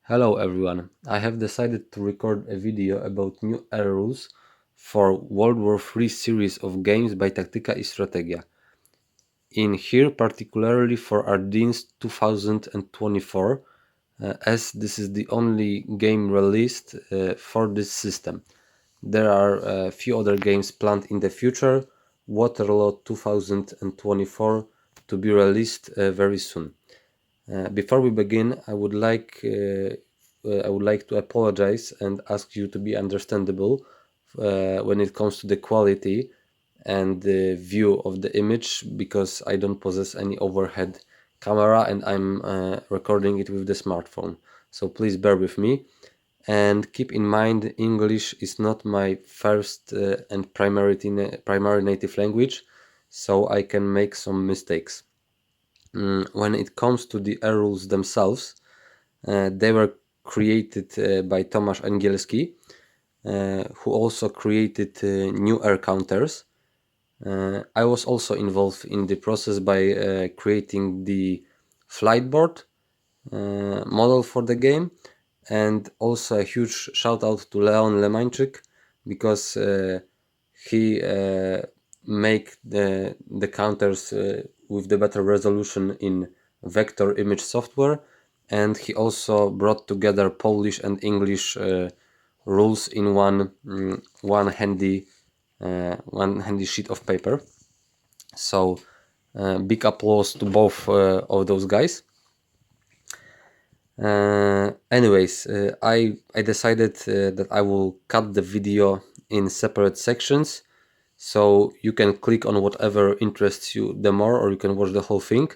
Hello everyone, I have decided to record a video about new air rules for World War III series of games by Taktyka and Strategia. In here particularly for Ardennes 2024, as this is the only game released for this system. There are a few other games planned in the future, Waterloo 2024 to be released very soon. Before we begin, I would like to apologize and ask you to be understandable when it comes to the quality and the view of the image, because I don't possess any overhead camera and I'm recording it with the smartphone. So please bear with me and keep in mind English is not my first and primary native language, so I can make some mistakes. When it comes to the air rules themselves, they were created by Tomasz Engielski, who also created new air counters. I was also involved in the process by creating the flight board model for the game, and also a huge shout out to Lemańczyk, because he make the counters with the better resolution in vector image software, and he also brought together Polish and English rules in one handy sheet of paper. So big applause to both of those guys. Anyways, I decided that I will cut the video in separate sections, so you can click on whatever interests you the more, or you can watch the whole thing,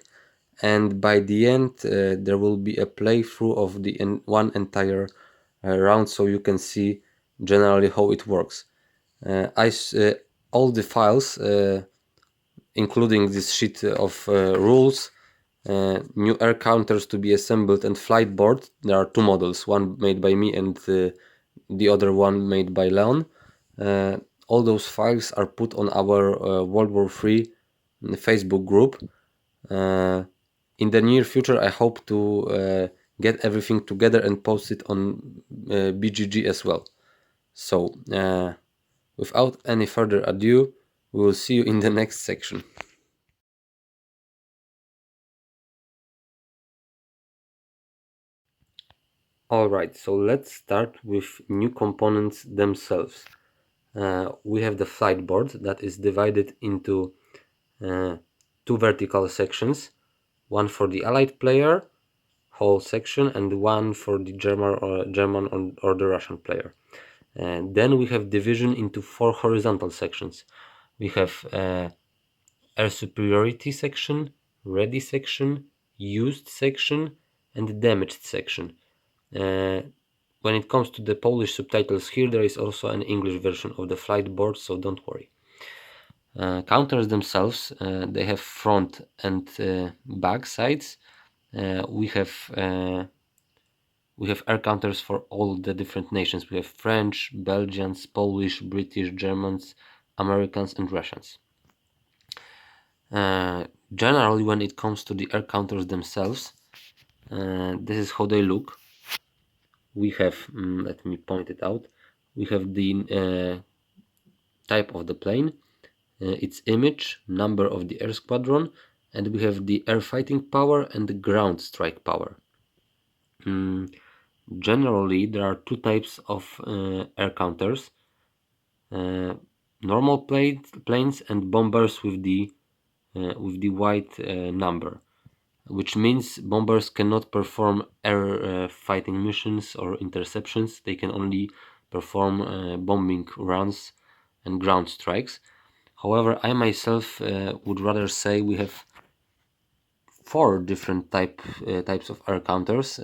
and by the end there will be a playthrough of the one entire round, so you can see generally how it works. All the files, including this sheet of rules, new air counters to be assembled, and flight board. There are two models, one made by me and the other one made by Leon. All those files are put on our World War III Facebook group. In the near future, I hope to get everything together and post it on BGG as well. So, without any further ado, we will see you in the next section. Alright, so let's start with new components themselves. We have the flight board that is divided into two vertical sections, one for the Allied player, whole section, and one for the German or the Russian player. And then we have division into four horizontal sections. We have air superiority section, ready section, used section, and damaged section. When it comes to the Polish subtitles here, there is also an English version of the flight board, so don't worry. Counters themselves, they have front and back sides. We have air counters for all the different nations. We have French, Belgians, Polish, British, Germans, Americans, and Russians. Generally, when it comes to the air counters themselves, this is how they look. We have, let me point it out, we have the type of the plane, its image, number of the air squadron, and we have the air fighting power and the ground strike power. Generally, there are two types of air counters, normal planes and bombers with the white number, which means bombers cannot perform air fighting missions or interceptions. They can only perform bombing runs and ground strikes. However, I myself would rather say we have four different types of air counters.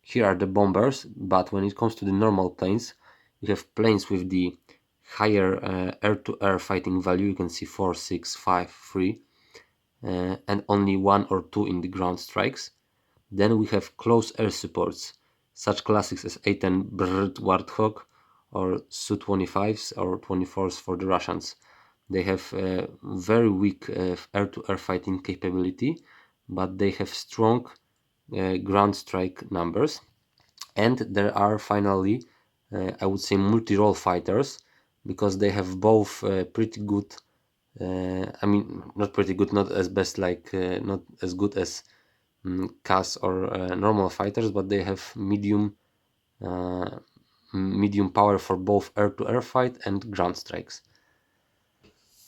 Here are the bombers, but when it comes to the normal planes, we have planes with the higher air-to-air fighting value. You can see 4, 6, 5, 3, and only 1 or 2 in the ground strikes. Then we have close air supports, such classics as A-10 Brrrt Warthog or Su-25s or 24s for the Russians. They have very weak air-to-air fighting capability, but they have strong ground strike numbers. And there are finally, I would say, multi-role fighters, because they have both pretty good, I mean, not pretty good, not as best, like not as good as CAS or normal fighters, but they have medium power for both air-to-air fight and ground strikes.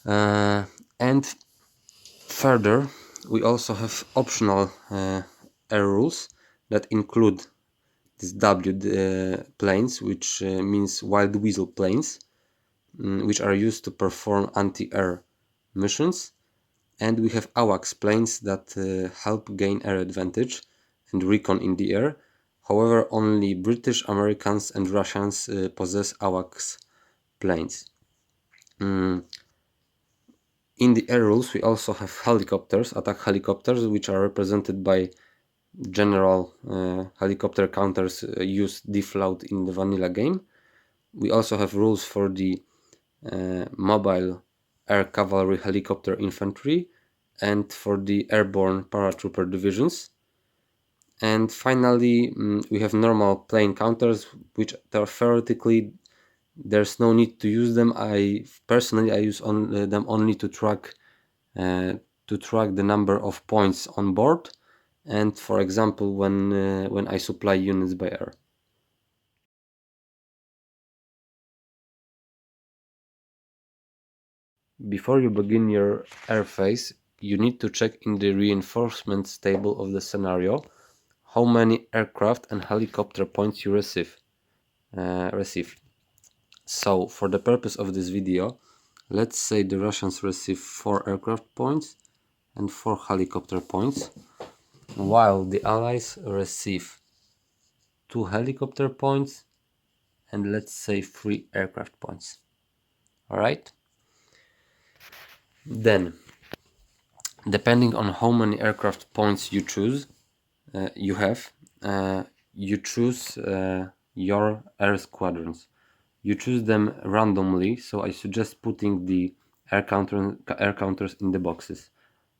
And further, we also have optional air rules that include these W planes, which means wild weasel planes, which are used to perform anti-air missions. And we have AWACS planes that help gain air advantage and recon in the air. However, only British, Americans and Russians possess AWACS planes. In the air rules, we also have helicopters, attack helicopters, which are represented by general helicopter counters used default in the vanilla game. We also have rules for the mobile air cavalry helicopter infantry and for the airborne paratrooper divisions. And finally, we have normal plane counters, which theoretically there's no need to use them. I personally use them only to track the number of points on board, and for example when I supply units by air. Before you begin your air phase, you need to check in the reinforcements table of the scenario how many aircraft and helicopter points you receive. So for the purpose of this video, let's say the Russians receive 4 aircraft points and 4 helicopter points, while the Allies receive 2 helicopter points and let's say 3 aircraft points. Alright? Then, depending on how many aircraft points you choose, you choose your air squadrons. You choose them randomly, so I suggest putting the air counters in the boxes.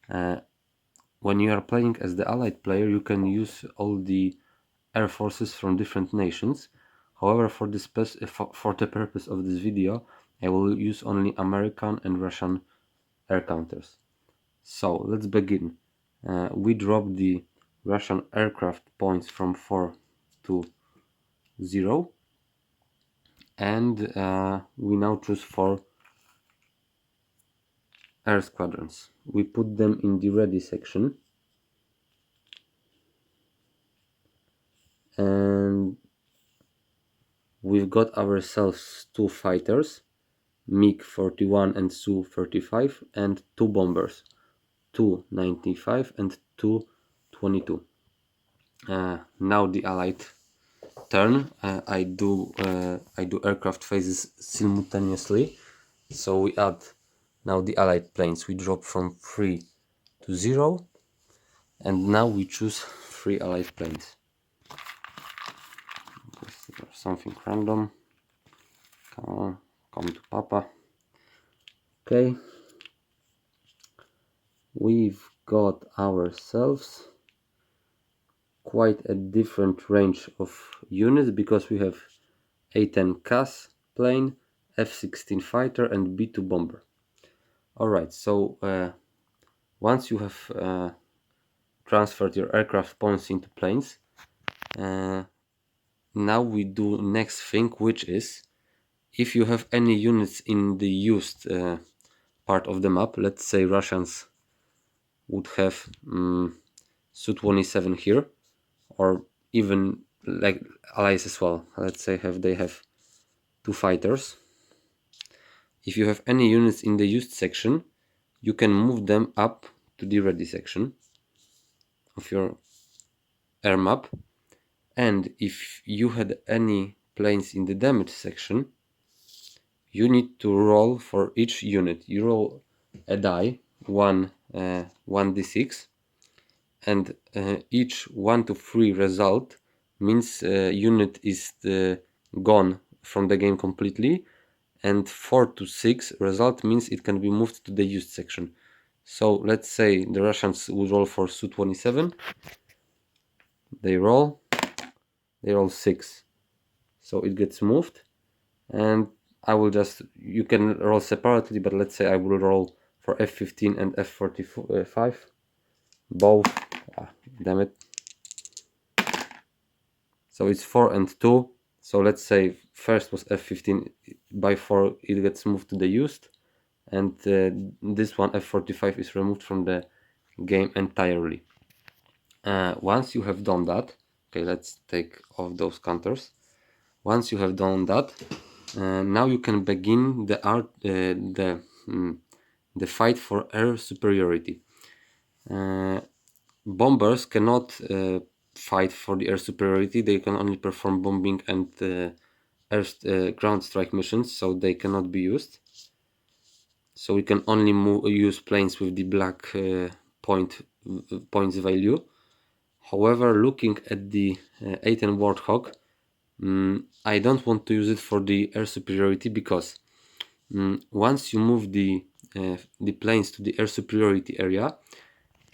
When you are playing as the allied player, you can use all the air forces from different nations. However, for the purpose of this video, I will use only American and Russian air counters. So let's begin. We drop the Russian aircraft points from 4 to 0, and we now choose 4 air squadrons. We put them in the ready section, and we've got ourselves 2 fighters, MiG-41 and Su-35, and 2 bombers, Tu-95 and Tu-22. Now the Allied turn. I do aircraft phases simultaneously, so we add now the Allied planes. We drop from 3 to 0, and now we choose 3 Allied planes. Something random. Come on, come to Papa. Okay, we've got ourselves quite a different range of units, because we have A-10 CAS plane, F-16 fighter and B-2 bomber. Alright, so once you have transferred your aircraft points into planes, now we do next thing, which is, if you have any units in the used part of the map, let's say Russians would have Su-27 here, or even like Allies as well, let's say they have 2 fighters. If you have any units in the used section, you can move them up to the ready section of your air map. And if you had any planes in the damage section, you need to roll for each unit. You roll a die, 1d6, and each 1 to 3 result means unit is gone from the game completely, and 4 to 6 result means it can be moved to the used section. So let's say the Russians would roll for Su-27, they roll, they roll 6, so it gets moved, and I will just, you can roll separately, but let's say I will roll for F15 and F45 both. Damn it. So it's 4 and 2, so let's say first was F15, by 4 it gets moved to the used, and this one F45 is removed from the game entirely. Once you have done that, okay, let's take off those counters. Once you have done that, now you can begin the fight for air superiority. Bombers cannot fight for the air superiority. They can only perform bombing and ground strike missions, so they cannot be used. So we can only use planes with the black points value. However, looking at the A10 Warthog, I don't want to use it for the air superiority, because once you move the planes to the air superiority area,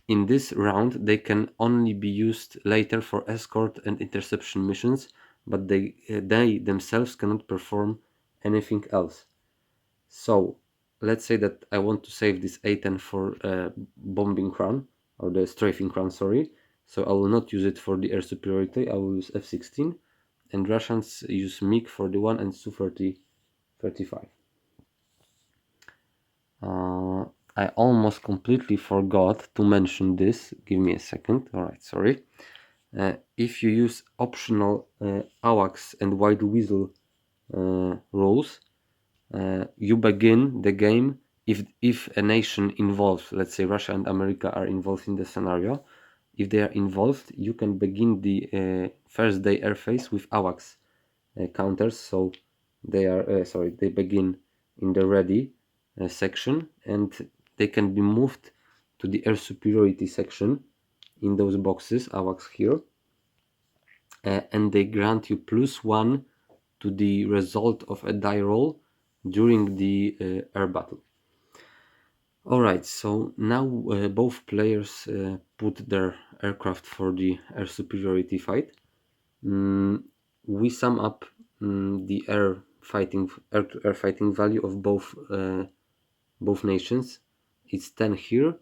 in this round they can only be used later for escort and interception missions, but they themselves cannot perform anything else. So let's say that I want to save this A10 for bombing run, or the strafing run, sorry. So I will not use it for the air superiority, I will use F16, and Russians use MiG-41 and Su-35. I almost completely forgot to mention this. Give me a second. Alright, sorry. If you use optional AWACS and White Weasel rules, you begin the game if a nation involved, let's say Russia and America are involved in the scenario. If they are involved, you can begin the first day air phase with AWACS counters. So they are they begin in the ready section, and they can be moved to the air superiority section in those boxes, AWACS here, and they grant you +1 to the result of a die roll during the air battle. Alright, so now both players put their aircraft for the air superiority fight. We sum up the air fighting value of both nations. It's 10 here,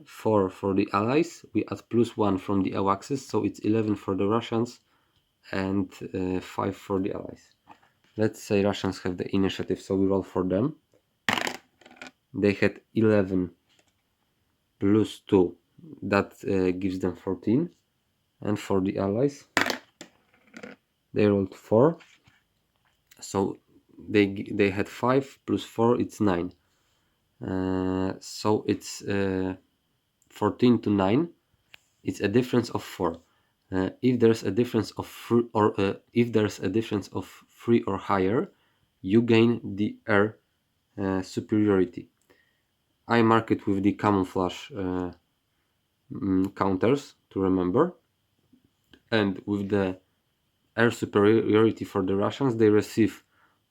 4 for the allies. We add +1 from the AWACS, so it's 11 for the Russians and 5 for the allies. Let's say Russians have the initiative, so we roll for them. They had 11 +2, that gives them 14. And for the allies, they rolled 4, so they had 5 +4, it's 9. So it's 14 to 9. It's a difference of 4. If there's a difference of 3, or if there's a difference of 3 or higher, you gain the air superiority. I mark it with the camouflage counters to remember. And with the air superiority for the Russians, they receive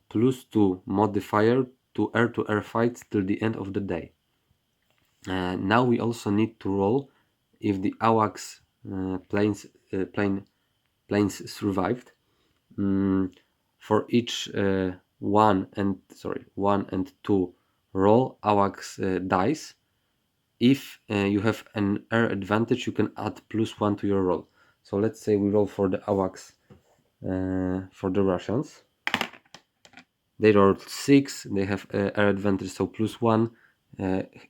+2 modifier to air fights till the end of the day. Now we also need to roll if the AWACS planes survived. For each 1 and 2 roll AWACS dice. If you have an air advantage, you can add +1 to your roll. So let's say we roll for the AWACS for the Russians. They rolled 6, they have air advantage, so +1.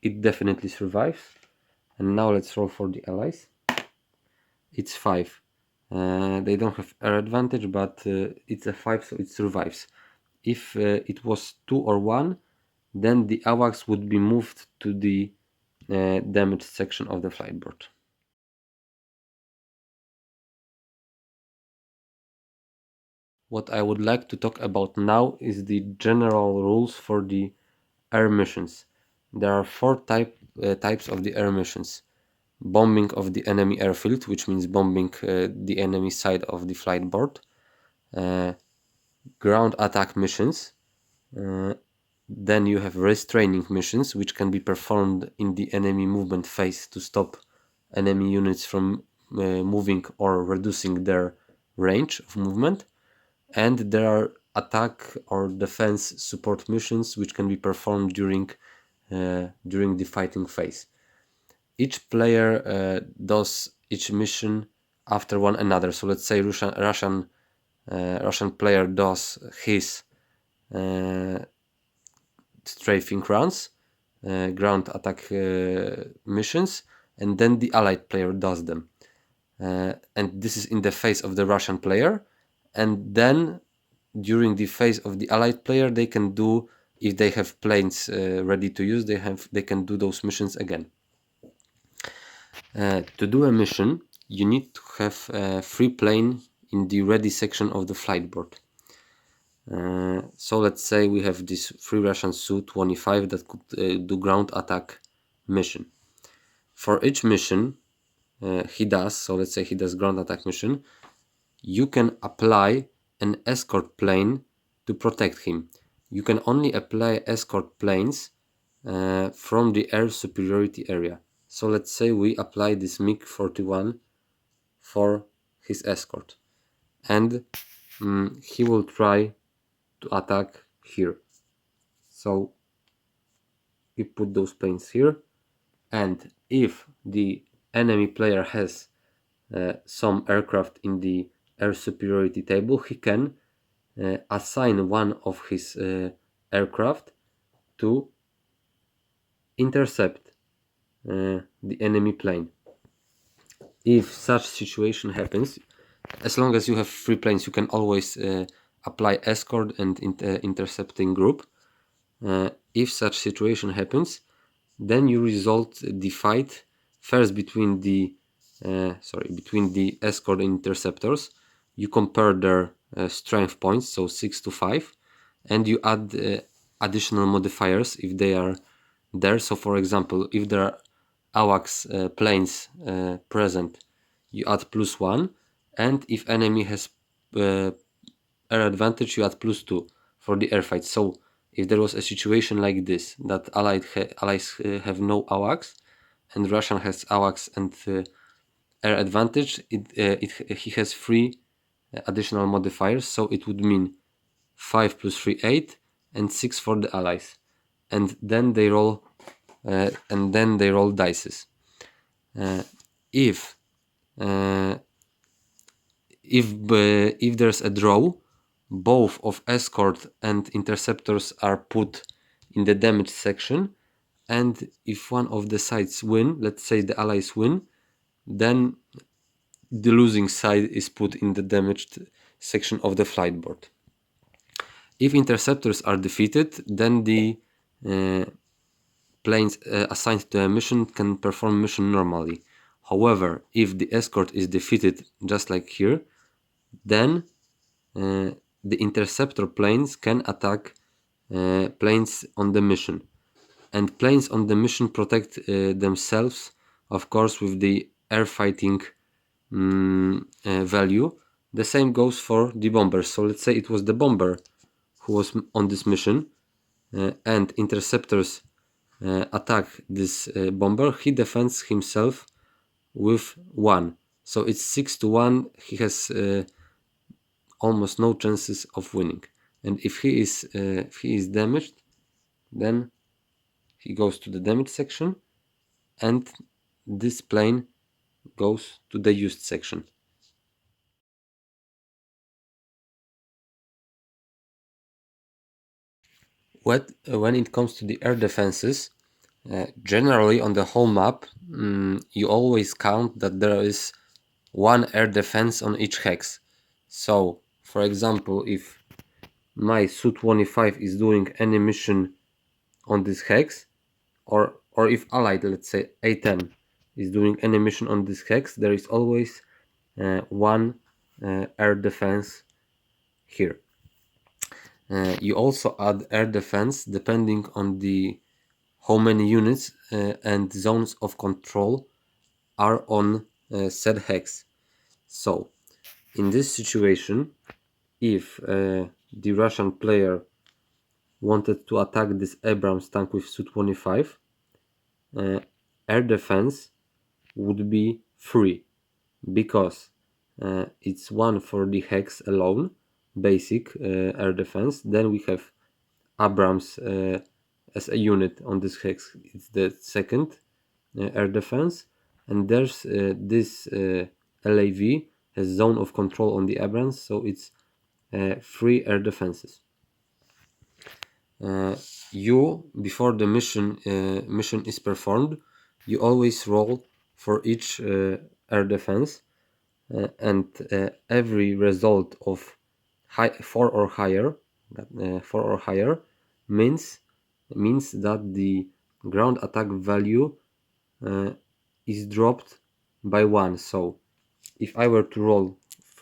It definitely survives. And now let's roll for the allies. It's 5. They don't have air advantage, but it's a 5, so it survives. If it was 2 or 1, then the AWACS would be moved to the damaged section of the flight board. What I would like to talk about now is the general rules for the air missions. There are 4 types of the air missions. Bombing of the enemy airfield, which means bombing the enemy side of the flight board. Ground attack missions. Then you have restraining missions, which can be performed in the enemy movement phase to stop enemy units from moving or reducing their range of movement, and there are attack or defense support missions which can be performed during the fighting phase. Each player does each mission after one another. So let's say Russian player does his strafing runs, ground attack missions, and then the allied player does them. And this is in the phase of the Russian player, and then during the phase of the allied player, they can do, if they have planes ready to use, they can do those missions again. To do a mission, you need to have a free plane in the ready section of the flight board. So let's say we have this free Russian Su-25 that could do ground attack mission. For each mission he does, so let's say he does ground attack mission, you can apply an escort plane to protect him. You can only apply escort planes from the air superiority area. So let's say we apply this MiG-41 for his escort, and he will try to attack here. So we put those planes here, and if the enemy player has some aircraft in the air superiority table, he can assign one of his aircraft to intercept the enemy plane. If such situation happens, as long as you have free planes, you can always apply escort and intercepting group. If such situation happens, then you resolve the fight first between the escort and interceptors. You compare their strength points, so 6 to 5, and you add additional modifiers if they are there. So for example, if there are AWACS planes present, you add +1, and if enemy has air advantage, you add +2 for the airfight. So if there was a situation like this, that allies have no AWACS and Russian has AWACS and air advantage, he has 3 additional modifiers, so it would mean 5 + 3, 8, and 6 for the allies, and then they roll dices. If there's a draw, both of escort and interceptors are put in the damage section, and if one of the sides win, let's say the allies win, then the losing side is put in the damaged section of the flight board. If interceptors are defeated, then the planes assigned to a mission can perform mission normally. However, if the escort is defeated, just like here, then the interceptor planes can attack planes on the mission, and planes on the mission protect themselves, of course, with the air fighting value. The same goes for the bombers. So let's say it was the bomber who was on this mission, and interceptors attack this bomber. He defends himself with 1, so it's 6 to 1. He has almost no chances of winning, and if he is damaged, then he goes to the damage section, and this plane goes to the used section. When it comes to the air defenses, generally on the whole map, you always count that there is 1 air defense on each hex. So for example, if my Su-25 is doing any mission on this hex, or if allied, let's say A10, is doing any mission on this hex, there is always 1 air defense here. You also add air defense depending on the how many units and zones of control are on said hex. So in this situation, if the Russian player wanted to attack this Abrams tank with Su-25, air defense would be free, because It's one for the hex alone, basic air defense. Then we have Abrams as a unit on this hex. It's the second air defense, and there's this LAV has zone of control on the Abrams, so it's 3 air defenses. You, before the mission is performed, you always roll for each air defense, and every result of 4 or higher, 4 or higher, means that the ground attack value is dropped by 1. So if I were to roll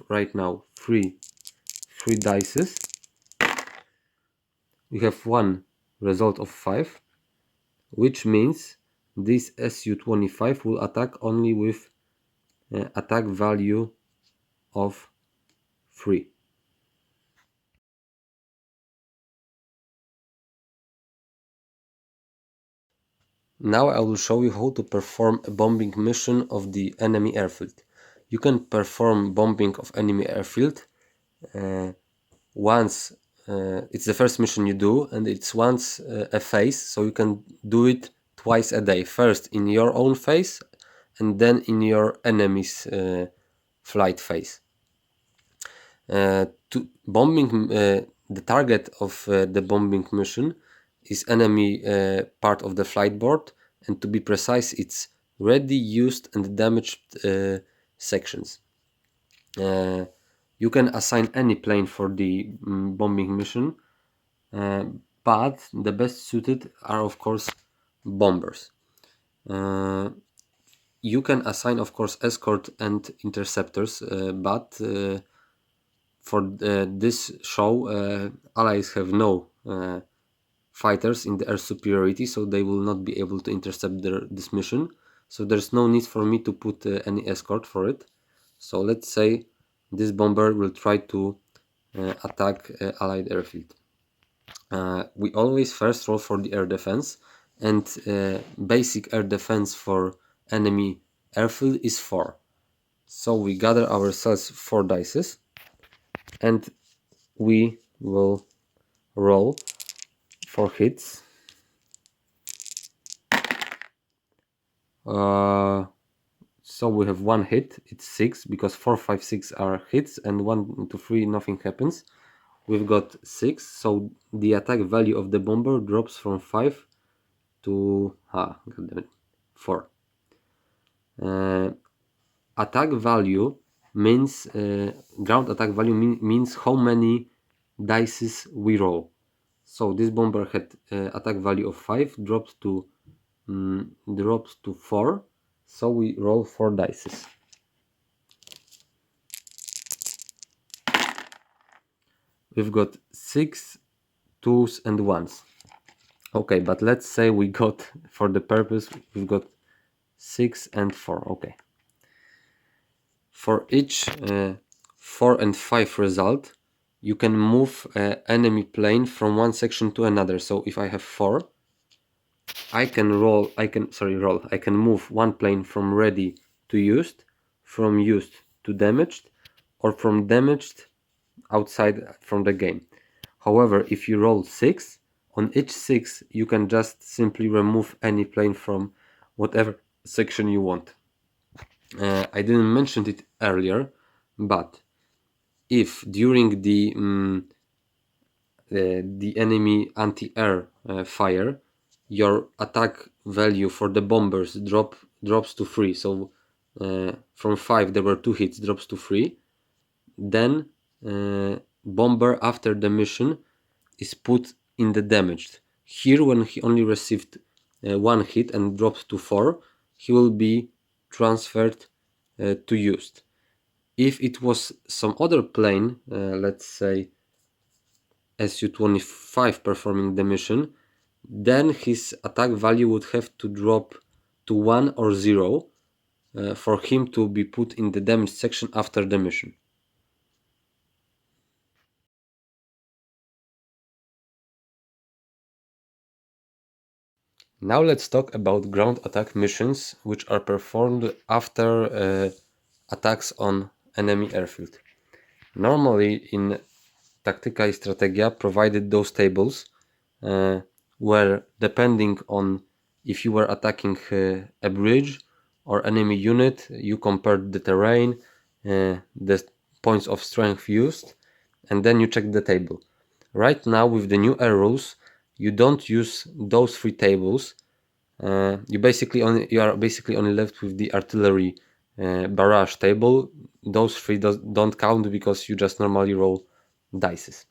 right now three dices, we have one result of 5, which means this Su-25 will attack only with attack value of 3. Now I will show you how to perform a bombing mission of the enemy airfield. You can perform bombing of enemy airfield once, it's the first mission you do, and it's once a phase, so you can do it twice a day. First in your own phase, and then in your enemy's flight phase. To bombing, the target of the bombing mission is enemy part of the flight board, and to be precise, it's ready, used, and damaged sections. You can assign any plane for the bombing mission, but the best suited are of course bombers. You can assign of course escort and interceptors, but for this show allies have no fighters in the air superiority, so they will not be able to intercept this mission, so there's no need for me to put any escort for it. So let's say this bomber will try to attack allied airfield. We always first roll for the air defense, and basic air defense for enemy airfield is 4. So we gather ourselves 4 dices, and we will roll for hits. So we have 1 hit, it's 6, because 4, 5, 6 are hits, and 1 to 3 nothing happens. We've got 6, so the attack value of the bomber drops from 5 to 4. Attack value means ground attack value means how many dices we roll. So this bomber had attack value of 5, dropped to 4, so we roll 4 dices. We've got 6 2s and 1s. Okay, but let's say we got, for the purpose, we've got 6 and 4. Okay. For each 4 and 5 result, you can move enemy plane from one section to another. So if I have 4, I can move one plane from ready to used, from used to damaged, or from damaged outside from the game. However, if you roll 6, on each 6 you can just simply remove any plane from whatever section you want. I didn't mention it earlier, but if during the enemy anti-air fire, your attack value for the bombers drops to 3, so from 5 there were 2 hits, drops to 3, then bomber after the mission is put in the damaged. Here, when he only received 1 hit and dropped to 4, he will be transferred to used. If it was some other plane, let's say Su-25 performing the mission, then his attack value would have to drop to 1 or 0 for him to be put in the damaged section after the mission. Now let's talk about ground attack missions which are performed after attacks on enemy airfield. Normally in Taktyka and Strategia provided those tables where, depending on if you were attacking a bridge or enemy unit, you compared the terrain, the points of strength used, and then you check the table. Right now with the new air rules, you don't use those three tables. You are basically only left with the artillery barrage table. Those three don't count because you just normally roll dices.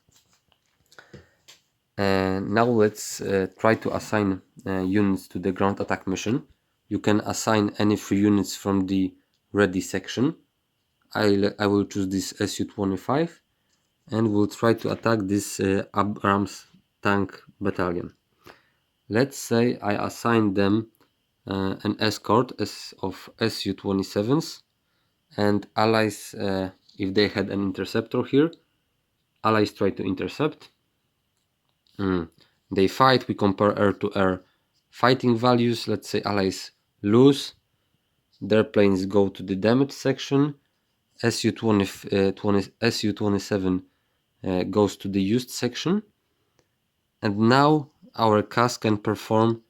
Now let's try to assign units to the ground attack mission. You can assign any 3 units from the ready section. I will choose this Su-25 and will try to attack this Abrams tank battalion. Let's say I assign them an escort of Su-27s, and allies, if they had an interceptor here, allies try to intercept. They fight, we compare air to air fighting values. Let's say allies lose, their planes go to the damage section, Su-27 goes to the used section, and now our CAS can perform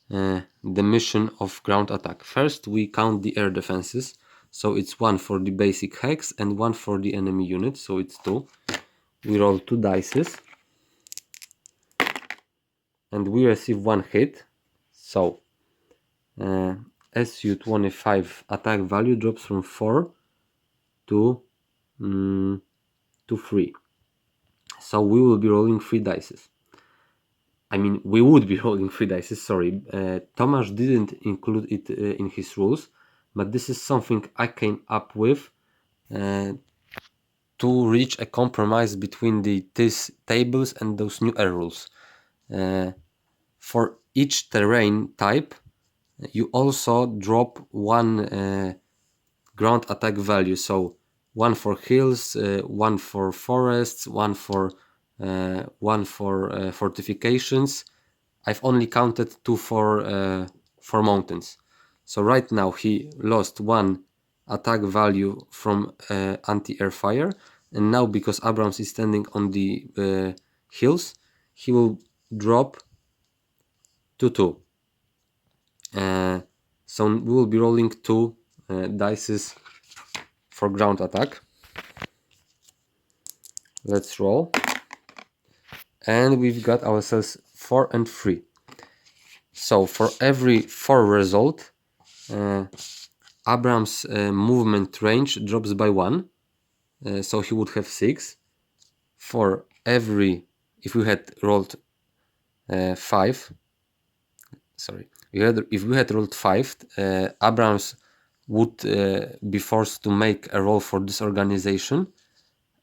the mission of ground attack. First we count the air defenses, so it's 1 for the basic hex and 1 for the enemy unit, so it's 2. We roll 2 dices and we receive 1 hit, so Su-25 attack value drops from 4 to 3. So we will be rolling 3 dices. I mean, we would be rolling 3 dices, sorry. Tomasz didn't include it in his rules, but this is something I came up with to reach a compromise between these tables and those new air rules. For each terrain type, you also drop 1 ground attack value, so 1 for hills, 1 for forests, 1 for fortifications. I've only counted 2 for mountains. So right now he lost 1 attack value from anti-air fire, and now because Abrams is standing on the hills, he will drop to 2. So we will be rolling 2 dices for ground attack. Let's roll, and we've got ourselves 4 and 3. So for every 4 result, Abrams' movement range drops by 1, so he would have 6. For every, if we had rolled 5, sorry, if we had rolled 5, Abrams would be forced to make a roll for disorganization,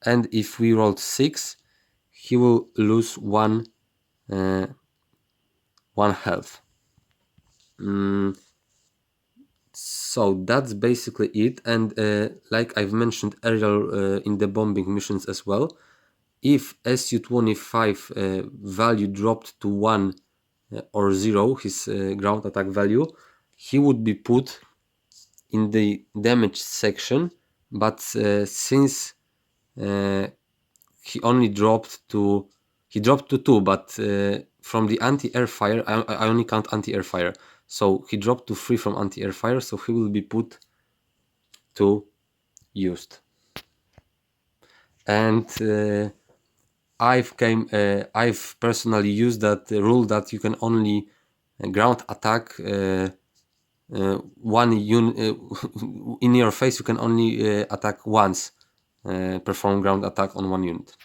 and if we rolled 6, he will lose 1 health. So that's basically it, and like I've mentioned earlier in the bombing missions as well, if Su-25 value dropped to 1 or 0, his ground attack value, he would be put in the damage section, but since he only dropped to 2, but from the anti-air fire, I only count anti-air fire, so he dropped to 3 from anti-air fire, so he will be put to used. And I've personally used that rule that you can only ground attack 1 unit in your face. You can only attack once, perform ground attack on 1 unit.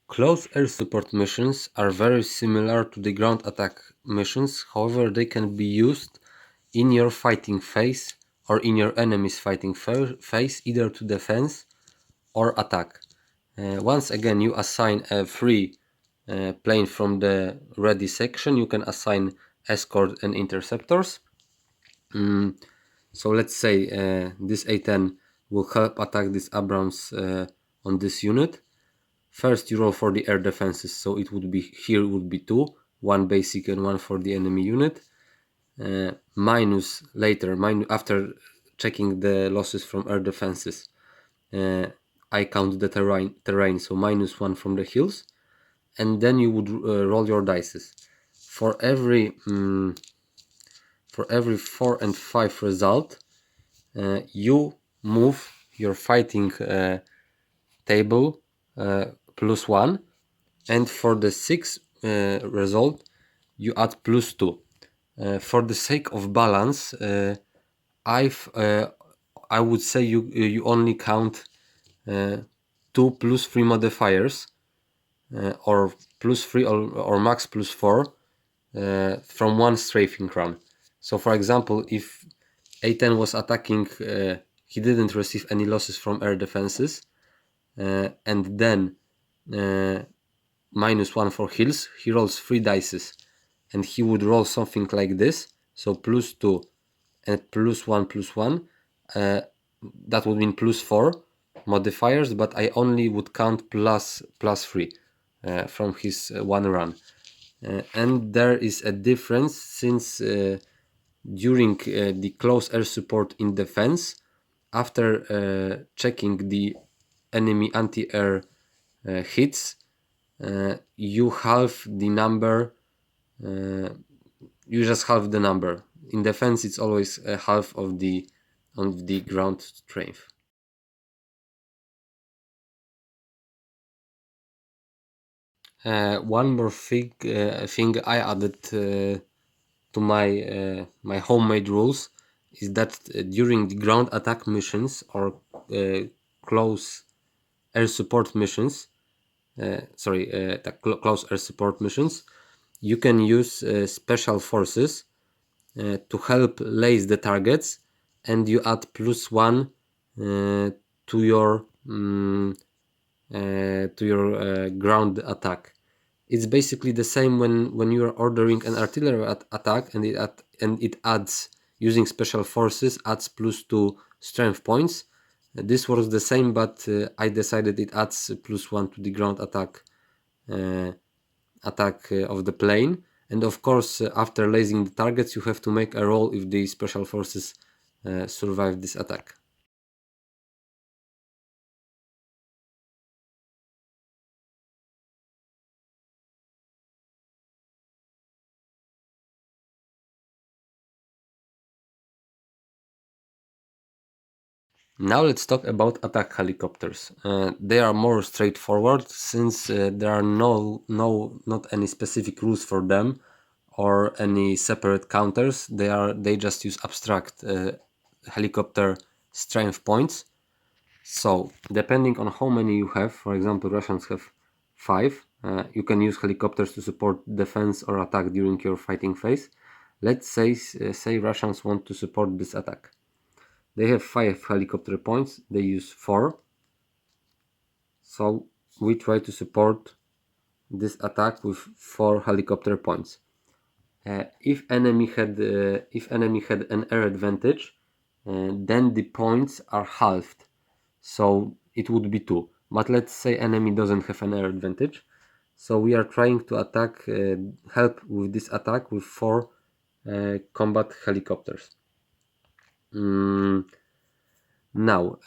Close air support missions are very similar to the ground attack missions, however they can be used in your fighting phase or in your enemy's fighting phase, either to defense or attack. Once again, you assign a free plane from the ready section. You can assign escort and interceptors. So let's say this A10 will help attack this Abrams on this unit. First you roll for the air defenses, so it would be here would be 2, 1 basic and 1 for the enemy unit. minus later, after checking the losses from air defenses, I count the terrain, so -1 from the hills, and then you would roll your dices. For every 4 and 5 result, you move your fighting table +1, and for the 6 result you add +2. For the sake of balance, I would say you only count 2 +3 modifiers, or +3 or max +4 from one strafing run. So for example, if A10 was attacking, he didn't receive any losses from air defenses, and then -1 for hills, he rolls 3 dices, and he would roll something like this, so +2 and +1, that would mean +4 modifiers, but I only would count +3 from his one run. And there is a difference, since during the close air support in defense, after checking the enemy anti-air hits, you halve the number, you just halve the number. In defense it's always half of the ground strength. One more thing I added to my homemade rules is that during the ground attack missions or close air support missions, close air support missions, you can use special forces to help lace the targets, and you add +1 to your ground attack. It's basically the same when you are ordering an artillery attack, and it adds, using special forces, adds +2 strength points. This was the same, but I decided it adds +1 to the ground attack of the plane. And of course, after lasing the targets, you have to make a roll if the special forces survive this attack. Now let's talk about attack helicopters. They are more straightforward, since there are not any specific rules for them or any separate counters. They just use abstract helicopter strength points. So depending on how many you have, for example, Russians have 5. You can use helicopters to support defense or attack during your fighting phase. Let's say Russians want to support this attack. They have 5 helicopter points, they use 4. So we try to support this attack with 4 helicopter points. If enemy had an air advantage, then the points are halved, so it would be 2. But let's say enemy doesn't have an air advantage, so we are trying to help with this attack with 4 combat helicopters. Now,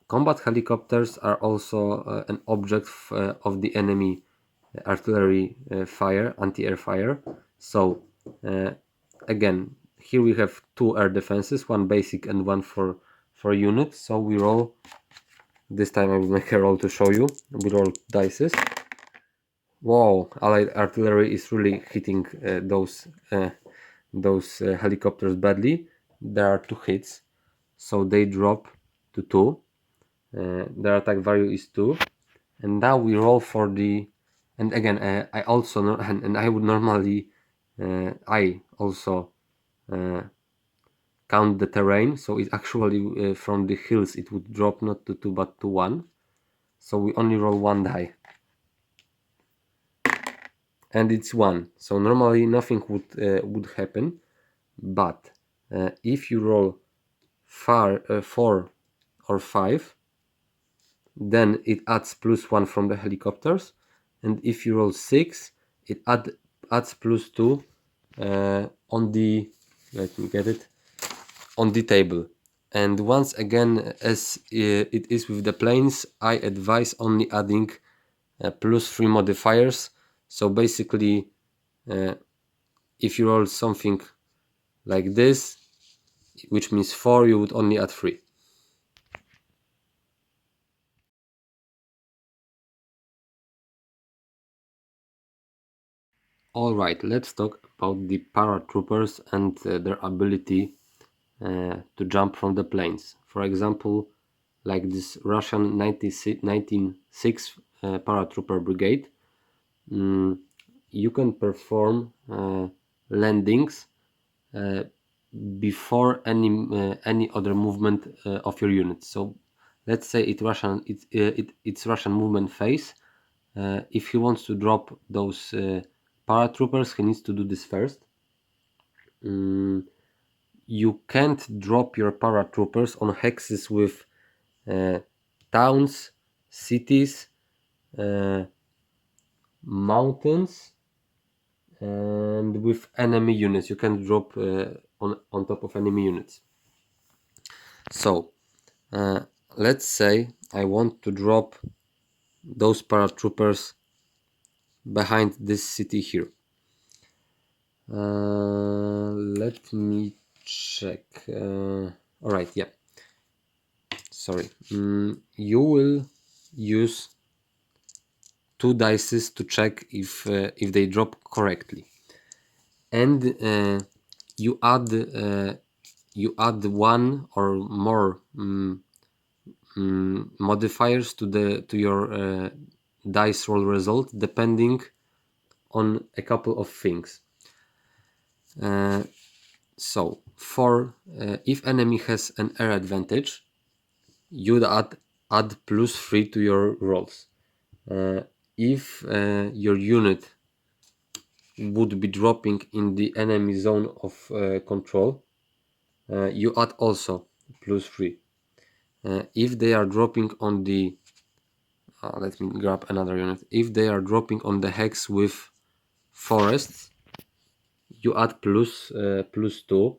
combat helicopters are also an object of the enemy artillery fire, anti-air fire. So again, here we have 2 air defenses, one basic and one for unit. So we roll. This time I will make a roll to show you. We roll dices. Wow, Allied artillery is really hitting those helicopters badly. There are 2 hits, so they drop to 2. Their attack value is 2, and now we roll for the. And again, I also and I would normally I also count the terrain, so it actually from the hills it would drop not to 2 but to 1. So we only roll 1 die, and it's 1. So normally nothing would happen, but if you roll 4 or 5, then it adds +1 from the helicopters, and if you roll 6, it adds +2 on the let me get it, on the table. And once again, as it is with the planes, I advise only adding +3 modifiers. So basically, if you roll something like this, which means 4, you would only add 3. Alright, let's talk about the paratroopers and their ability to jump from the planes. For example, like this Russian 1906 paratrooper brigade, you can perform landings before any other movement of your unit. So let's say it's Russian movement phase. If he wants to drop those paratroopers, he needs to do this first. You can't drop your paratroopers on hexes with towns, cities, mountains, and with enemy units. You can drop on top of enemy units. So let's say I want to drop those paratroopers behind this city here. Let me check. All right, yeah. Sorry. You will use 2 dices to check if they drop correctly, and you add 1 or more modifiers to your dice roll result depending on a couple of things. So for if enemy has an air advantage, you'd add +3 to your rolls. If your unit would be dropping in the enemy zone of control, you add also +3. If they are dropping on the let me grab another unit. If they are dropping on the hex with forests, you add +2.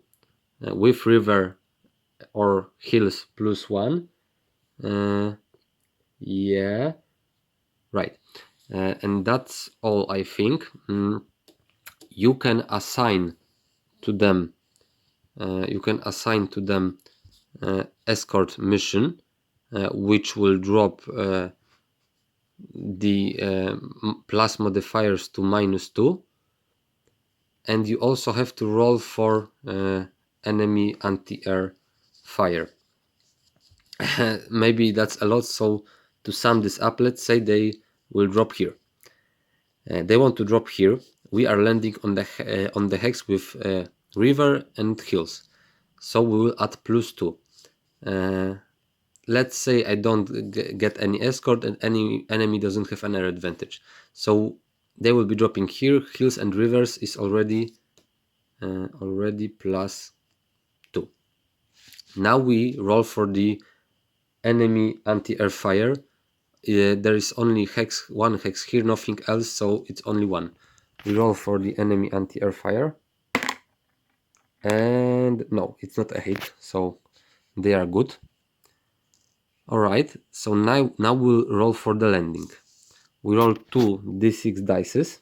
With river or hills +1. Yeah, right. And that's all, I think. You can assign to them escort mission, which will drop the plus modifiers to -2, and you also have to roll for enemy anti-air fire. Maybe that's a lot, so to sum this up, let's say they will drop here. They want to drop here. We are landing on the hex with river and hills, so we will add +2. Let's say I don't get any escort and any enemy doesn't have an air advantage, so they will be dropping here. Hills and rivers is already +2. Now we roll for the enemy anti-air fire. There is only one hex here, nothing else, so it's only 1. We roll for the enemy anti-air fire, and no, it's not a hit, so they are good. Alright, so now we'll roll for the landing. We roll 2 d6 dices.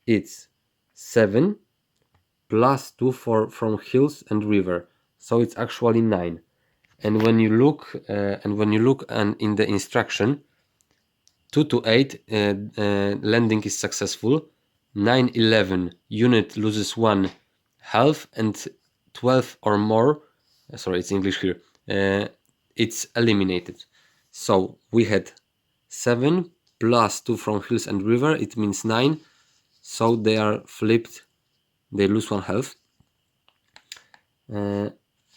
It's 7 +2 from hills and river, so it's actually 9. And when you look in the instruction, 2 to 8 landing is successful. 9, 11 unit loses 1 health, and 12 or more, sorry, it's English here, it's eliminated. So we had 7 +2 from hills and river, it means 9, so they are flipped, they lose 1 health.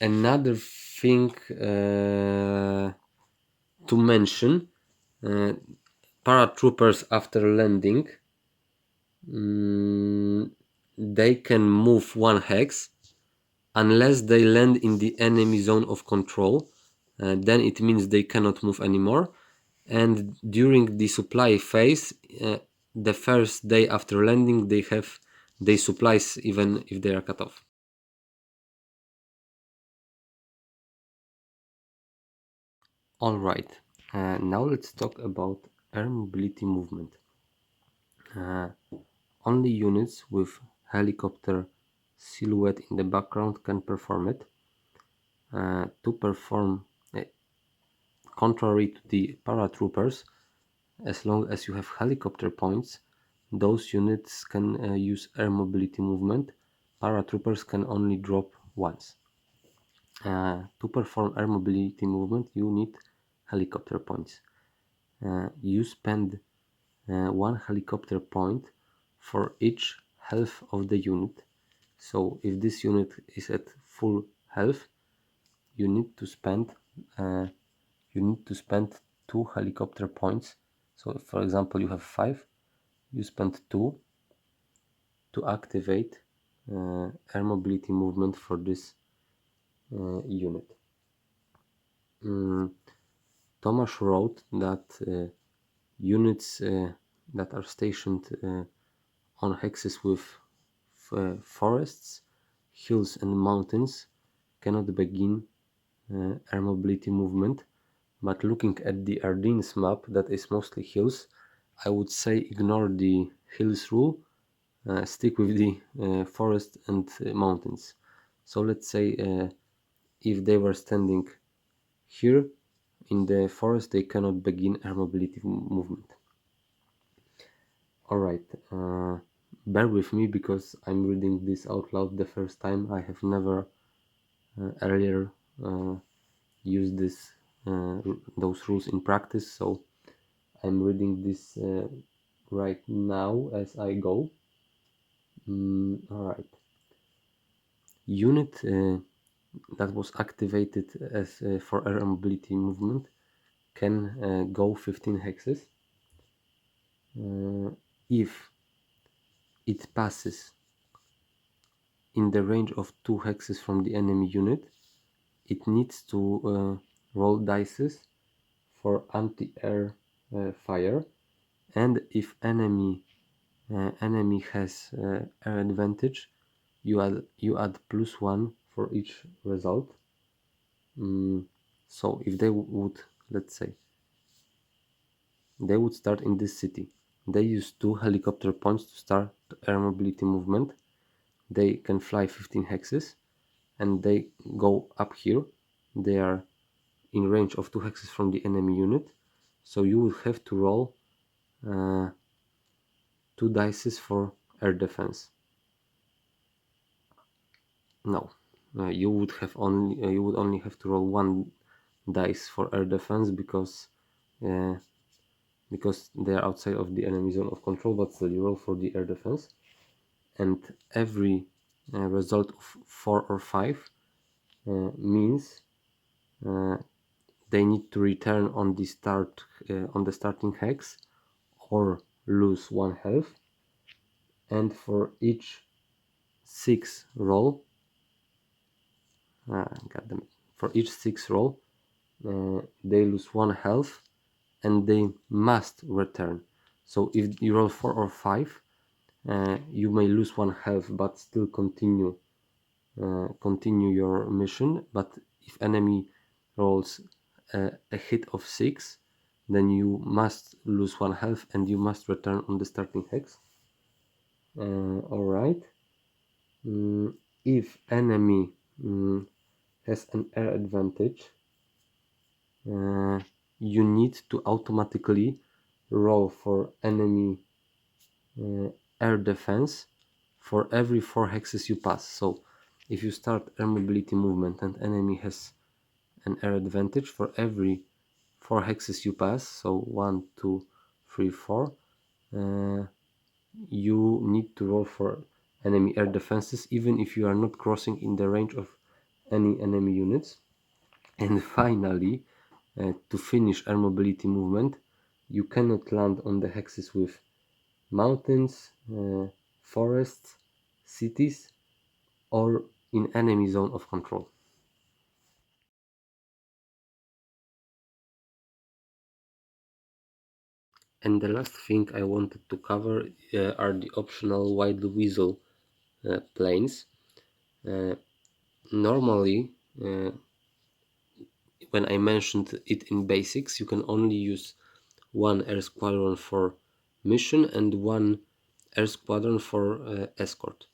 Another thing to mention, paratroopers after landing, they can move 1 hex unless they land in the enemy zone of control. Then it means they cannot move anymore. And during the supply phase, the first day after landing, they have their supplies even if they are cut off. Alright, now let's talk about air mobility movement. Only units with helicopter silhouette in the background can perform it. To perform, contrary to the paratroopers, as long as you have helicopter points, those units can use air mobility movement. Paratroopers can only drop once. To perform air mobility movement, you need helicopter points. You spend one helicopter point for each health of the unit. So if this unit is at full health, you need to spend uh, you need to spend 2 helicopter points. So if, for example, you have 5, you spend 2 to activate air mobility movement for this unit. Tomasz wrote that units that are stationed on hexes with forests, hills and mountains cannot begin air mobility movement. But looking at the Ardennes map that is mostly hills, I would say ignore the hills rule, stick with the forest and mountains. So let's say if they were standing here in the forest, they cannot begin air mobility movement. Alright, bear with me because I'm reading this out loud the first time. I have never earlier used those rules in practice, so I'm reading this right now as I go. Alright. Unit that was activated as for air mobility movement can go 15 hexes if it passes in the range of 2 hexes from the enemy unit. It needs to roll dices for anti-air fire, and if enemy has air advantage, you add +1 for each result. So if they would, let's say, they would start in this city, they use 2 helicopter points to start air mobility movement. They can fly 15 hexes, and they go up here. They are in range of 2 hexes from the enemy unit, so you will have to roll 2 dices for air defense. No, you would only have to roll 1 dice for air defense uh, because they are outside of the enemy zone of control, but still you roll for the air defense, and every result of 4 or 5 means they need to return on the starting hex or lose 1 health, and for each 6 roll, for each 6 roll, they lose 1 health and they must return. So if you roll 4 or 5, you may lose 1 health but still continue your mission. But if enemy rolls a hit of 6, then you must lose 1 health and you must return on the starting hex. Alright. If enemy has an air advantage, you need to automatically roll for enemy air defense for every 4 hexes you pass. So if you start air mobility movement and enemy has an air advantage, for every 4 hexes you pass, so 1, 2, 3, 4, you need to roll for enemy air defenses even if you are not crossing in the range of any enemy units. And finally, to finish air mobility movement, you cannot land on the hexes with mountains, forests, cities, or in enemy zone of control. And the last thing I wanted to cover are the optional Weasel planes. Normally, when I mentioned it in basics, you can only use one air squadron for mission and one air squadron for escort.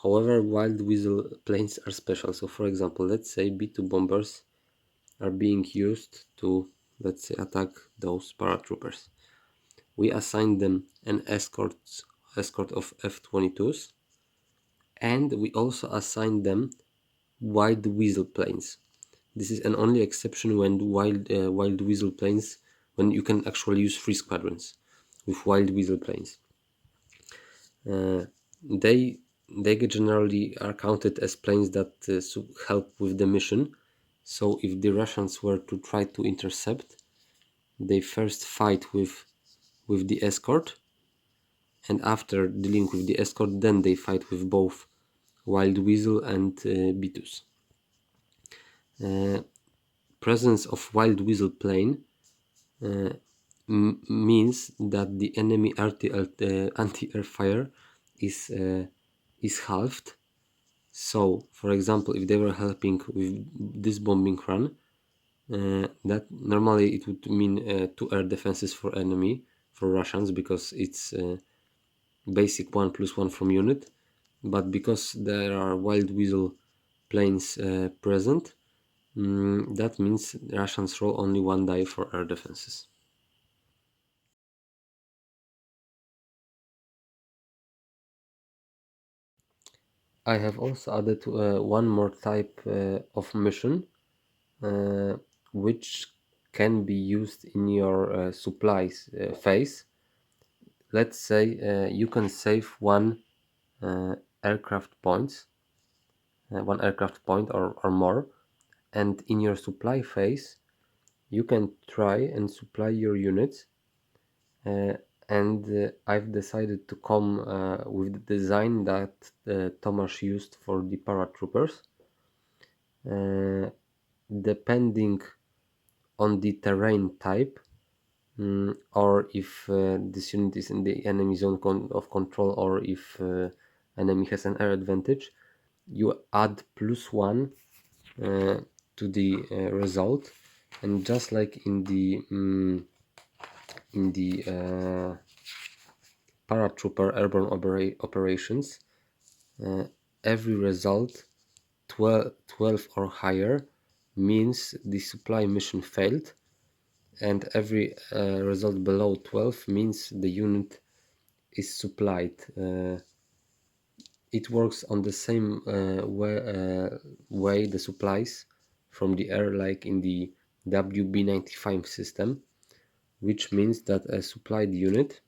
However, Wild Weasel planes are special. So for example, let's say B-2 bombers are being used to, let's say, attack those paratroopers. We assign them an escort of F-22s, and we also assign them Wild Weasel planes. This is an only exception when Wild Weasel planes, when you can actually use 3 squadrons with Wild Weasel planes. They generally are counted as planes that help with the mission. So if the Russians were to try to intercept, they first fight with the escort, and after dealing with the escort, then they fight with both Wild Weasel and B2s. Presence of Wild Weasel plane means that the enemy anti-air fire is halved. So, for example, if they were helping with this bombing run, that normally it would mean 2 air defenses for enemy, for Russians, because it's basic 1+1 from unit. But because there are Wild Weasel planes present, that means Russians roll only 1 die for air defenses. I have also added one more type of mission, which can be used in your supplies phase. Let's say you can save one aircraft points, one aircraft point or more, and in your supply phase you can try and supply your units. And I've decided to come with the design that Tomasz used for the paratroopers. Depending on the terrain type, or if this unit is in the enemy zone of control, or if enemy has an air advantage, you add +1 to the result. And just like in the paratrooper airborne operations, every result 12 or higher means the supply mission failed, and every result below 12 means the unit is supplied. It works on the same way the supplies from the air, like in the WB95 system, which means that a supplied unit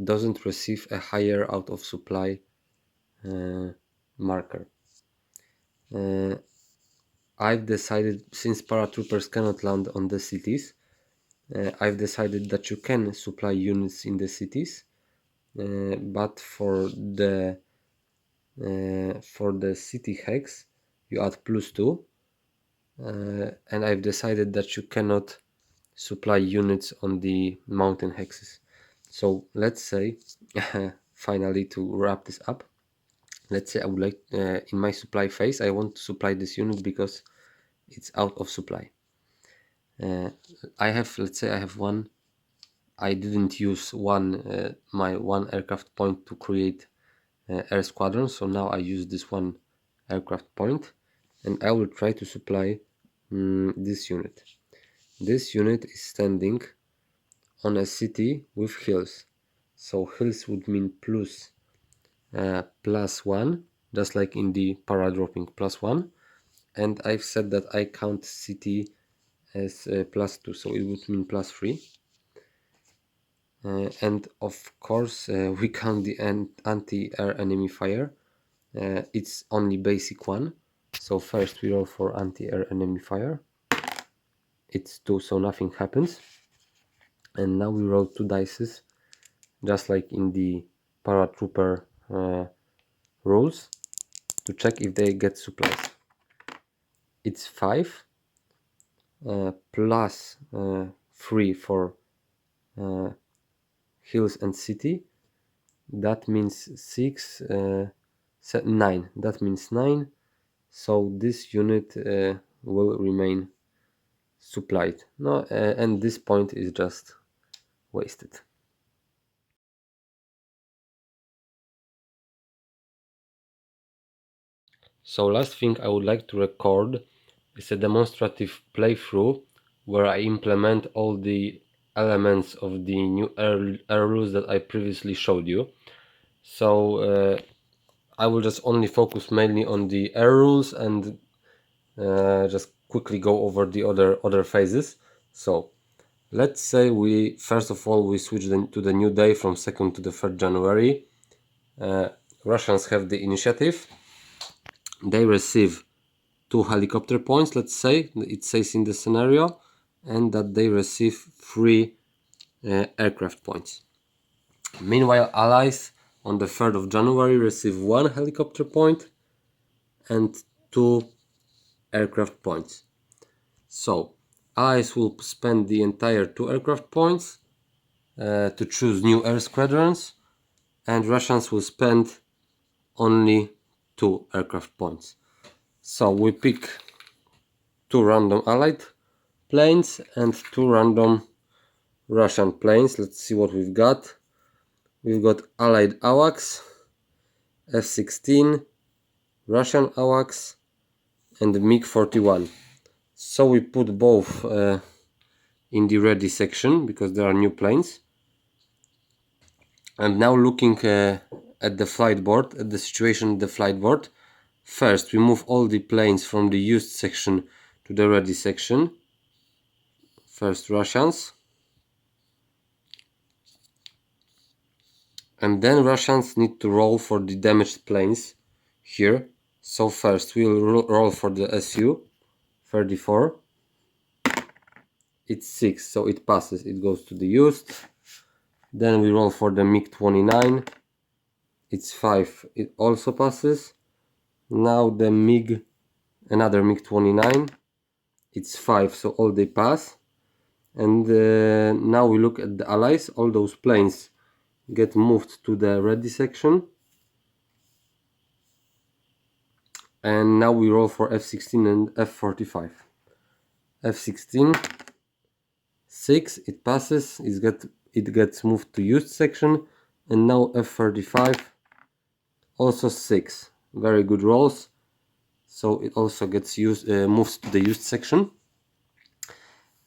doesn't receive a higher out of supply marker. I've decided, since paratroopers cannot land on the cities, I've decided that you can supply units in the cities, but for the city hex you add +2, and I've decided that you cannot supply units on the mountain hexes. So let's say, finally, to wrap this up, let's say I would like, in my supply phase, I want to supply this unit because it's out of supply. Let's say I have one. I didn't use my one aircraft point to create air squadron, so now I use this one aircraft point, and I will try to supply this unit. This unit is standing on a city with hills, so hills would mean +1, just like in the paradropping +1, and I've said that I count city as +2, so it would mean +3. And of course we count the anti-air enemy fire. It's only basic 1, so first we roll for anti-air enemy fire. It's 2, so nothing happens. And now we roll 2 dices, just like in the paratrooper rules, to check if they get supplies. It's 5 plus 3 for hills and city. That means 6, 9. That means 9. So this unit will remain supplied. No, and this point is just wasted. So last thing I would like to record is a demonstrative playthrough where I implement all the elements of the new air rules that I previously showed you. So I will just only focus mainly on the air rules and just quickly go over the other phases. So let's say we first of all we switch to the new day from 2nd to the 3rd January. Russians have the initiative. They receive 2 helicopter points, let's say it says in the scenario, and that they receive 3 aircraft points. Meanwhile, allies on the 3rd of January receive 1 helicopter point and 2 aircraft points. So allies will spend the entire 2 aircraft points to choose new air squadrons, and Russians will spend only 2 aircraft points. So we pick 2 random allied planes and 2 random Russian planes. Let's see what we've got. We've got allied AWACS, F-16, Russian AWACS, and MiG-41. So we put both in the ready section because there are new planes. And now looking at the flight board, at the situation at the flight board. First, we move all the planes from the used section to the ready section. First Russians. And then Russians need to roll for the damaged planes here. So first we'll roll for the Su-34. It's 6, so it passes, it goes to the used. Then we roll for the MiG-29. It's 5, it also passes. Now the another MiG-29. It's 5, so all they pass. And now we look at the allies. All those planes get moved to the ready section. And now we roll for F-16 and F-45. F-16, 6, it passes, it gets moved to used section. And now F-35, also 6, very good rolls. So it also gets moves to the used section.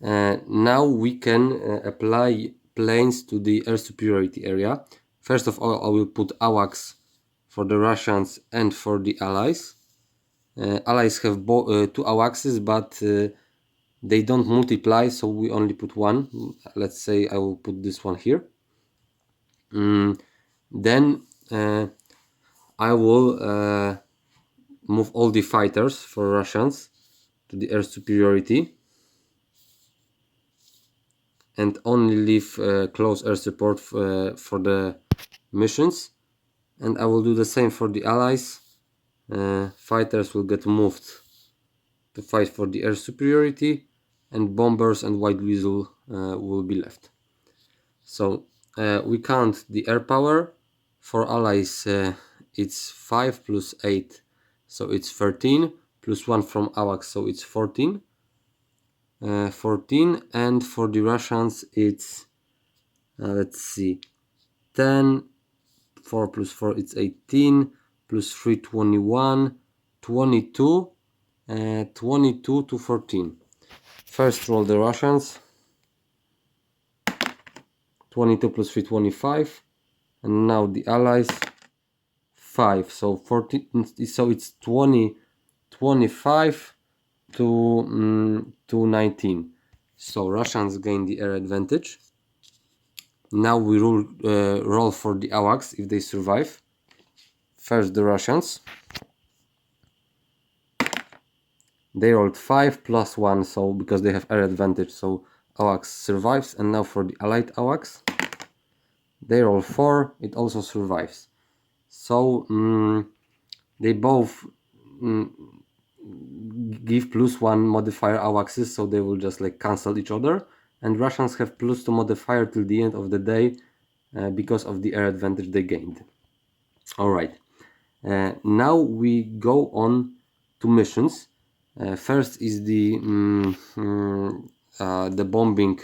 Now we can apply planes to the air superiority area. First of all, I will put AWACS for the Russians and for the allies. Allies have 2 AWACSes, but they don't multiply, so we only put 1. Let's say I will put this one here. Then I will move all the fighters for Russians to the air superiority and only leave close air support for the missions. And I will do the same for the allies. Fighters will get moved to fight for the air superiority, and bombers and White Weasel will be left. So we count the air power. For allies it's 5 plus 8, so it's 13, plus 1 from AWACS, so it's 14. 14, and for the Russians it's let's see, 10, 4 plus 4 it's 18, plus 3 21, 22, 22 to 14. First roll the Russians, 22 plus 3 25, and now the allies 5, so 14, so it's 20, 25 to 19. So Russians gain the air advantage. Now we roll for the AWACS if they survive. First the Russians. They rolled 5 plus 1, so because they have air advantage, so AWACS survives. And now for the allied AWACS, they roll 4, it also survives. So they both give plus 1 modifier AWACSes, so they will just like cancel each other. And Russians have plus 2 modifier till the end of the day because of the air advantage they gained. All right, now we go on to missions. First is the bombing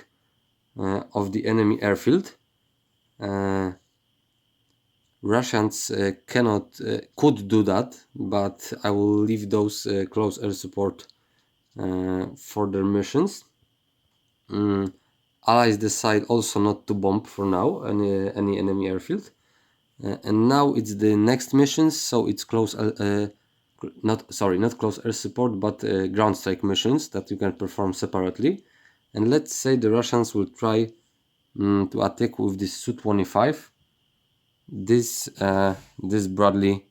of the enemy airfield. Russians could do that, but I will leave those close air support for their missions. Allies decide also not to bomb for now any enemy airfield, and now it's the next missions. So it's not close air support, but ground strike missions that you can perform separately. And let's say the Russians will try to attack with this Su-25, this Bradley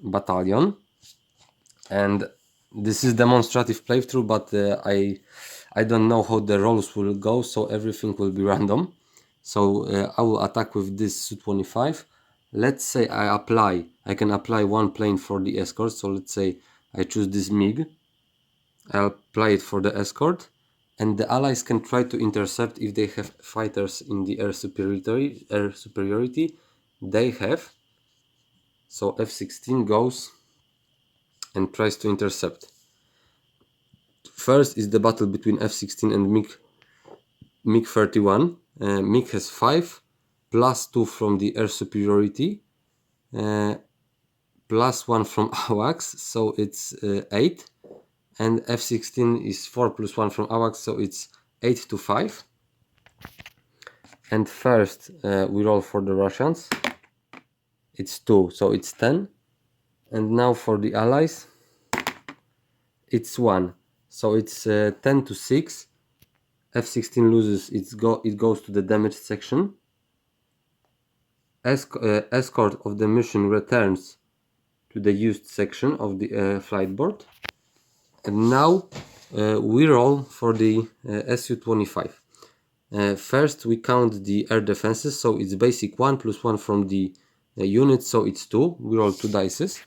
battalion, and this is demonstrative playthrough, but I don't know how the rolls will go, so everything will be random. So I will attack with this Su-25. Let's say I can apply one plane for the escort. So let's say I choose this MiG. I'll apply it for the escort, and the allies can try to intercept if they have fighters in the air superiority. They have. So F-16 goes and tries to intercept. First is the battle between F-16 and MiG-31. MiG has 5, plus 2 from the air superiority, plus 1 from AWACS, so it's 8. And F-16 is 4 plus 1 from AWACS, so it's 8 to 5. And first we roll for the Russians. It's 2, so it's 10. And now for the allies, it's 1, so it's 10 to 6. F-16 loses, it goes to the damaged section. Escort of the mission returns to the used section of the flight board. And now we roll for the Su-25. First we count the air defenses, so it's basic 1 plus 1 from the unit, so it's 2. We roll 2 dices.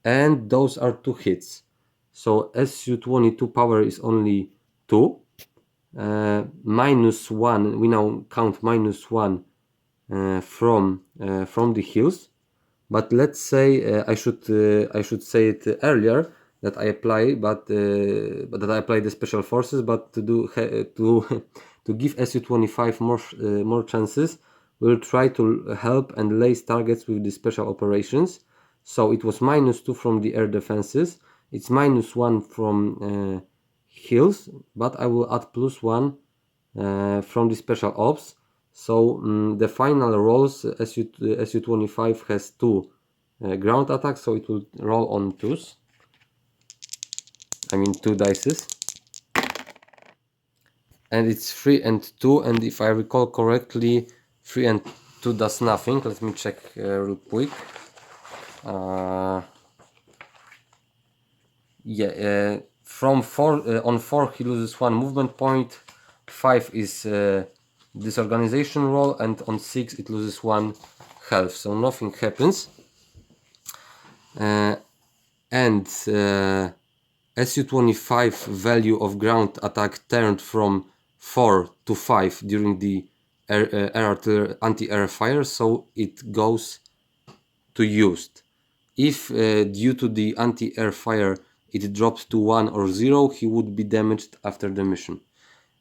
And those are 2 hits. So Su-22 power is only 2. Minus 1, we now count minus 1 from the hills. But let's say I should say it earlier that I apply, that I apply the special forces. But to do to give Su-25 more chances, we'll try to help and lace targets with the special operations. So it was minus 2 from the air defenses. It's minus 1 from hills, but I will add plus 1 from the special ops. So the final rolls, Su-25 has 2 ground attacks, so it will roll on 2s. I mean 2 dices. And it's 3 and 2, and if I recall correctly, 3 and 2 does nothing. Let me check real quick. From 4 on 4 he loses 1 movement point. 5 is disorganization roll, and on 6 it loses 1 health, so nothing happens. And Su-25 value of ground attack turned from 4 to 5 during the anti-air fire, so it goes to used. If due to the anti-air fire it dropped to 1 or 0, he would be damaged after the mission.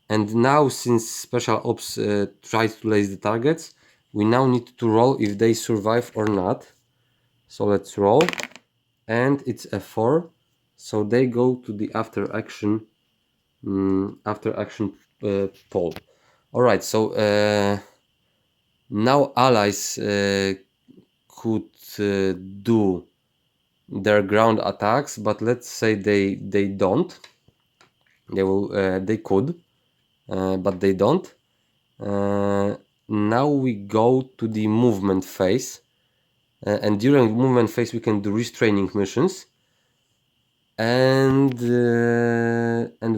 And now, since special ops tries to lace the targets, we now need to roll if they survive or not. So let's roll, and it's a 4, so they go to the after action poll. All right, so now allies could do their ground attacks, but let's say they don't. They could, but they don't. Now we go to the movement phase, and during movement phase we can do restraining missions, and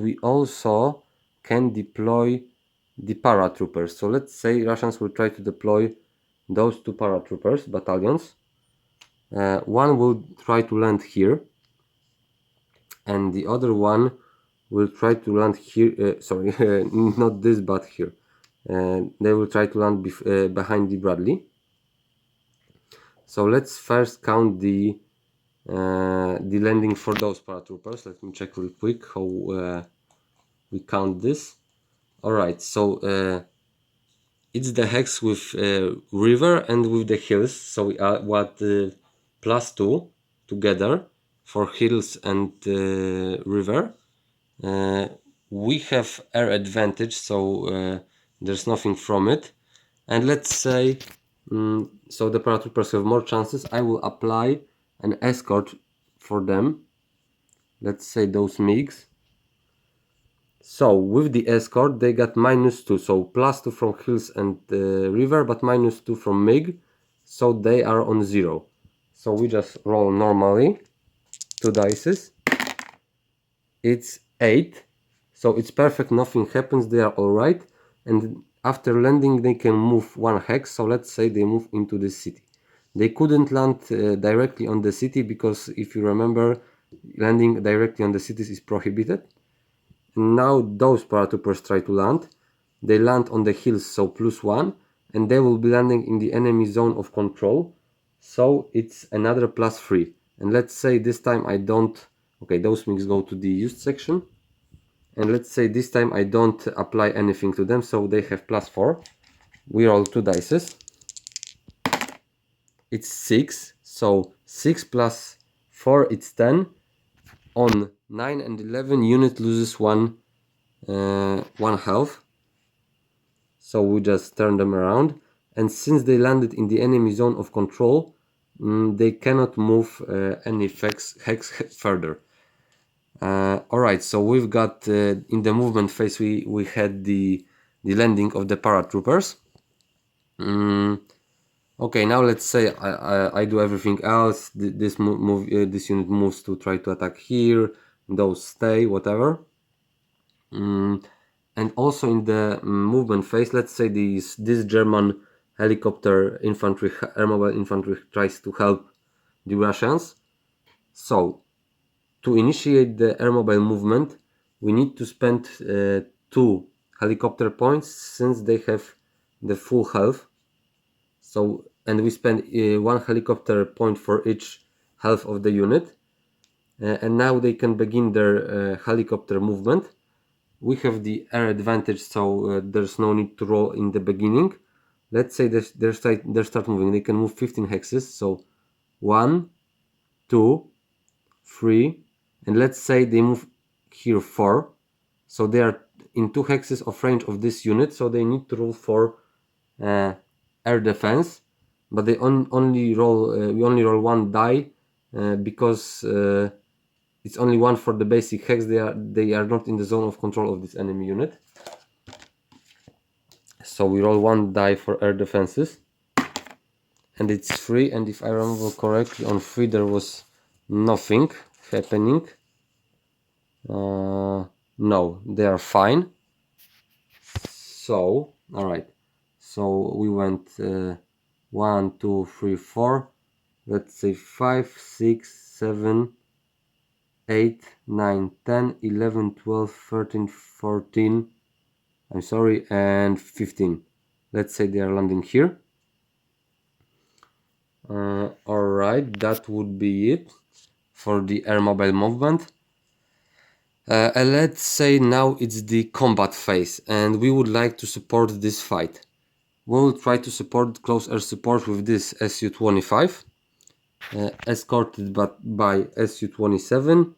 we also can deploy the paratroopers. So let's say Russians will try to deploy those 2 paratroopers battalions. One will try to land here, and the other one will try to land here, sorry, not this but here. They will try to land behind the Bradley. So let's first count the landing for those paratroopers. Let me check real quick how we count this. Alright, so it's the hex with river and with the hills, so we are what +2 together for hills and river. We have air advantage, so there's nothing from it. And let's say so the paratroopers have more chances. I will apply an escort for them. Let's say those MiGs. So with the escort they got -2, so +2 from hills and river, but -2 from MiG, so they are on 0. So we just roll normally, 2 dices. It's 8, so it's perfect, nothing happens, they are alright. And after landing they can move 1 hex, so let's say they move into the city. They couldn't land directly on the city because if you remember, landing directly on the cities is prohibited. Now those paratroopers try to land. They land on the hills, so +1, and they will be landing in the enemy zone of control, so it's another +3. And let's say this time I don't, okay, those MiGs go to the used section, and let's say this time I don't apply anything to them, so they have +4. We roll 2 dices. It's 6, so 6 plus 4, it's 10. On 9 and 11 unit loses one health, so we just turn them around. And since they landed in the enemy zone of control, they cannot move any hex further. Alright, so we've got in the movement phase we had the landing of the paratroopers. Okay, now let's say I do everything else. This unit moves to try to attack here, those stay, whatever. And also in the movement phase, let's say this German helicopter infantry, Airmobile infantry, tries to help the Russians. So to initiate the Airmobile movement, we need to spend 2 helicopter points since they have the full health. So, and we spend 1 helicopter point for each half of the unit. And now they can begin their helicopter movement. We have the air advantage, so there's no need to roll in the beginning. Let's say they start moving. They can move 15 hexes, so 1, 2, 3, and let's say they move here 4. So they are in 2 hexes of range of this unit, so they need to roll for air defense. But they only roll we only roll 1 die because it's only 1 for the basic hex. They are not in the zone of control of this enemy unit. So we roll 1 die for air defenses, and it's 3. And if I remember correctly, on 3 there was nothing happening. No, they are fine. So alright, so we went 1, 2, 3, 4. Let's say 5, 6, 7, 8, 9, 10, 11, 12, 13, 14, I'm sorry, and 15. Let's say they are landing here. Alright, that would be it for the Airmobile movement. Let's say now it's the combat phase, and we would like to support this fight. We'll try to support close air support with this Su-25, escorted by Su-27.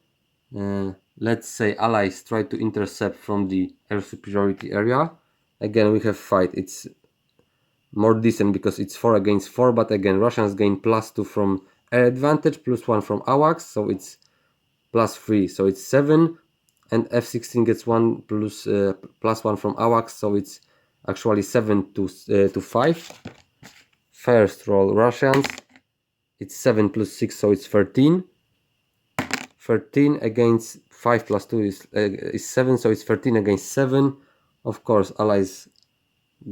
Let's say allies try to intercept from the air superiority area. Again, we have fight. It's more decent because it's 4 against 4, but again, Russians gain +2 from air advantage, +1 from AWACS, so it's +3, so it's 7. And F-16 gets 1 +1 from AWACS, so it's actually 7 to 5. First roll Russians, it's 7 + 6, so it's 13. 13 against 5 + 2 is 7, so it's 13 against 7. Of course, allies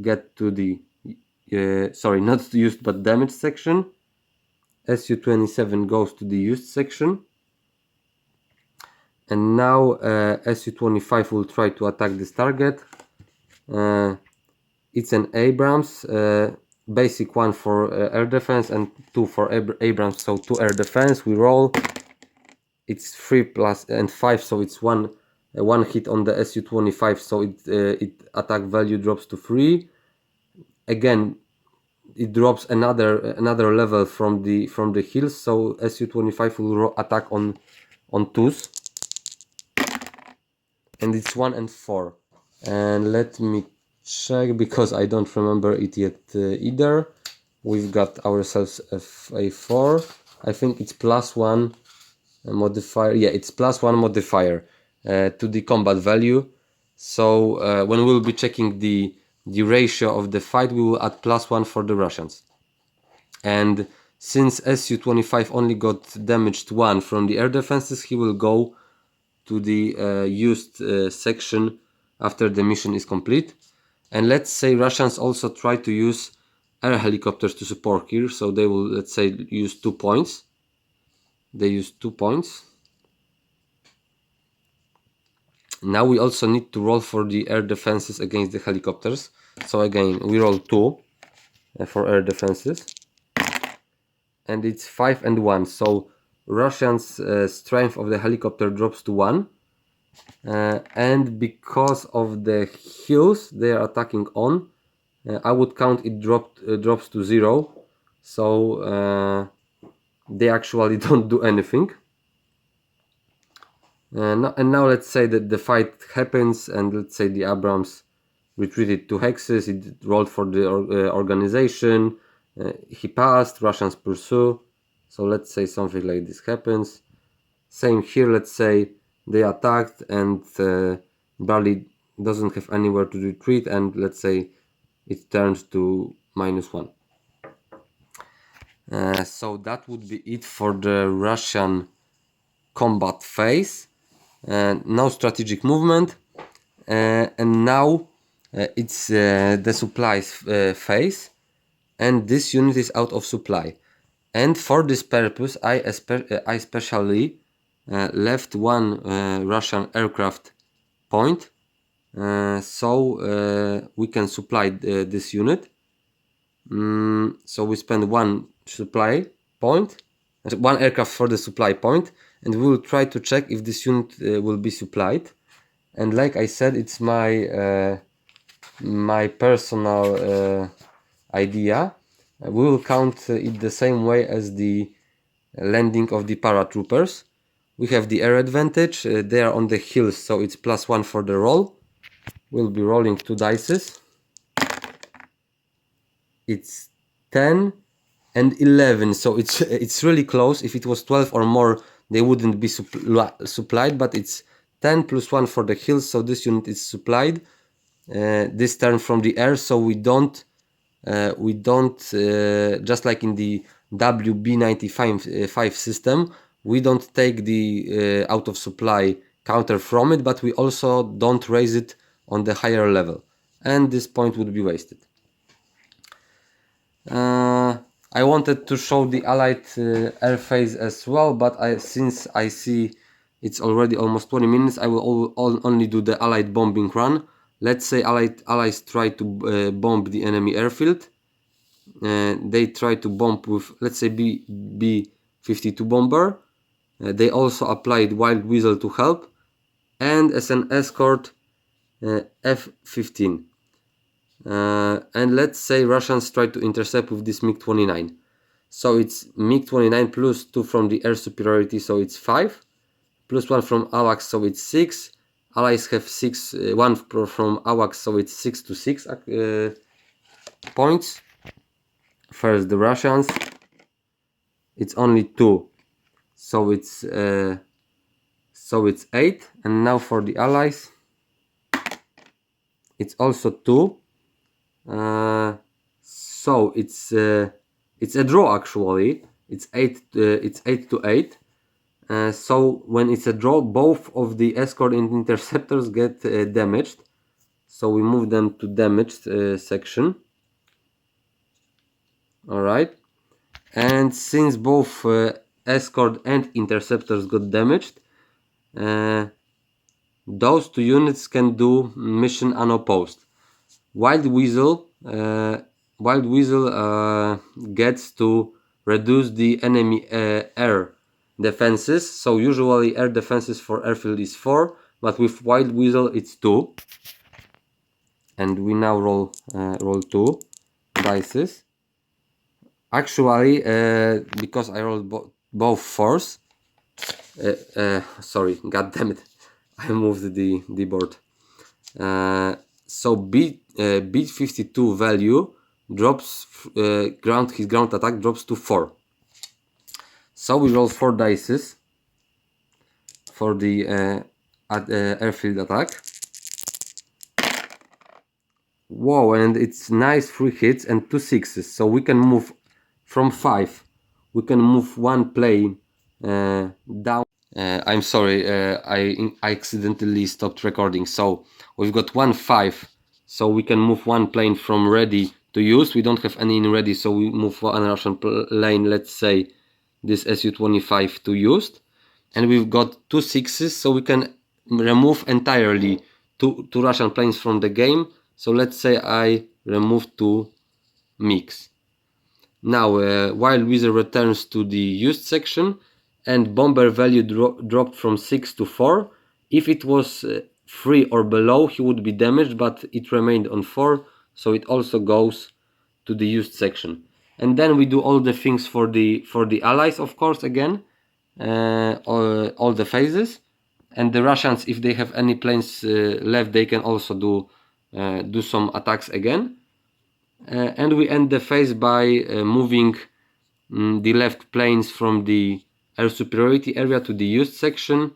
get to the sorry, not used but damaged section. Su-27 goes to the used section. And now Su-25 will try to attack this target. It's an Abrams, basic one for air defense and 2 for Abrams, so 2 air defense. We roll. It's 3 plus and 5, so it's one hit on the Su-25, so it attack value drops to 3. Again, it drops another level from the hills, so Su-25 will attack on 2s, and it's 1 and 4. And let me check, because I don't remember it yet either. We've got ourselves a 4. I think it's +1 modifier. Yeah, it's +1 modifier to the combat value. So when we'll be checking the ratio of the fight, we will add +1 for the Russians. And since Su-25 only got damaged 1 from the air defenses, he will go to the used section after the mission is complete. And let's say Russians also try to use air helicopters to support here, so they will, let's say, use 2 points. They use 2 points. Now we also need to roll for the air defenses against the helicopters. So again, we roll 2 for air defenses, and it's 5 and 1. So Russians' strength of the helicopter drops to 1, and because of the hills they are attacking on, I would count it drops to 0. So they actually don't do anything. And now let's say that the fight happens, and let's say the Abrams retreated to hexes. It rolled for the organization. He passed. Russians pursue. So let's say something like this happens. Same here. Let's say they attacked, and Barley doesn't have anywhere to retreat, and let's say it turns to -1. So that would be it for the Russian combat phase. Now strategic movement, and now it's the supplies phase, and this unit is out of supply. And for this purpose, I especially left 1 Russian aircraft point, so we can supply this unit. So we spend 1 supply point, 1 aircraft for the supply point, and we will try to check if this unit will be supplied. And like I said, it's my my personal idea. We will count it the same way as the landing of the paratroopers. We have the air advantage. They are on the hills, so it's +1 for the roll. We'll be rolling 2 dices. It's 10 and 11, so it's really close. If it was 12 or more, they wouldn't be supplied, but it's 10 + 1 for the hills, so this unit is supplied this turn from the air. So we don't just like in the WB95 system, we don't take the out of supply counter from it, but we also don't raise it on the higher level, and this point would be wasted. I wanted to show the Allied air phase as well, but since I see it's already almost 20 minutes, I will only do the Allied bombing run. Let's say Allies try to bomb the enemy airfield. They try to bomb with, let's say, B-52 bomber. They also applied Wild Weasel to help, and as an escort F-15. And let's say Russians try to intercept with this MiG-29. So it's MiG-29 plus 2 from the air superiority, so it's 5, plus 1 from AWACS, so it's 6. Allies have 1 from AWACS, so it's 6 to 6 points. First the Russians, it's only 2, so it's 8. And now for the Allies, it's also 2. So it's a draw actually. It's 8 to 8. So when it's a draw, both of the escort and interceptors get damaged. So we move them to damaged section. All right. And since both escort and interceptors got damaged, those two units can do mission unopposed. Wild Weasel gets to reduce the enemy air defenses. So usually air defenses for airfield is 4, but with Wild Weasel it's 2. And we now roll 2 dices. Actually, because I rolled both 4s. Sorry, god damn it, I moved the board. So beat 52 value drops, his ground attack drops to 4. So we roll 4 dices for the airfield attack. Wow, and it's nice 3 hits and 2 6s. So we can move from 5. We can move 1 plane down. I'm sorry, I accidentally stopped recording. So we've got 1 5. So we can move 1 plane from ready to use. We don't have any in ready, so we move 1 Russian plane, let's say this Su-25 to used. And we've got 2 6s, so we can remove entirely two Russian planes from the game. So let's say I remove 2 MiGs. Now Wild Weasel returns to the used section, and bomber value dropped from 6 to 4. If it was 3 or below, he would be damaged, but it remained on 4, so it also goes to the used section. And then we do all the things for the allies, of course, again, all the phases. And the Russians, if they have any planes left, they can also do some attacks again. And we end the phase by moving the left planes from the air superiority area to the used section,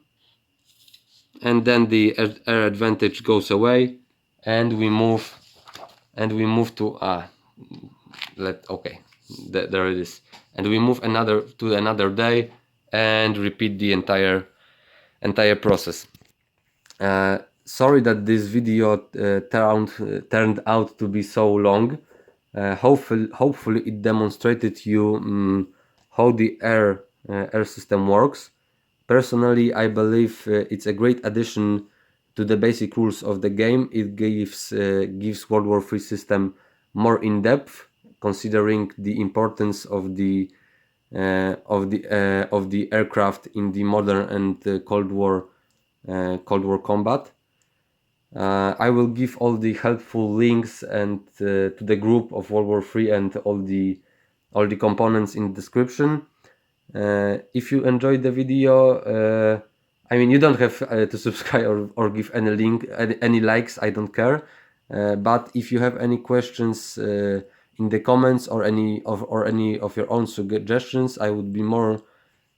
and then the air advantage goes away, and we move to there it is, and we move to another day and repeat the entire process. Sorry that this video turned out to be so long. Hopefully it demonstrated you how the air system works. Personally, I believe it's a great addition to the basic rules of the game. It gives World War III system more in depth, considering the importance of the aircraft in the modern and Cold War combat. I will give all the helpful links and to the group of World War III and all the components in the description. If you enjoyed the video, I mean, you don't have to subscribe or give any link, any likes, I don't care. But if you have any questions in the comments or any of your own suggestions, I would be more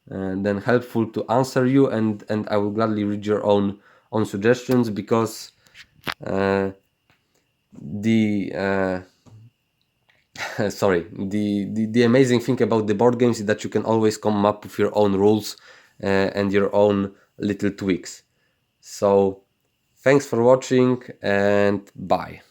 than helpful to answer you, and I will gladly read your own suggestions, because the amazing thing about the board games is that you can always come up with your own rules and your own little tweaks. So thanks for watching, and bye.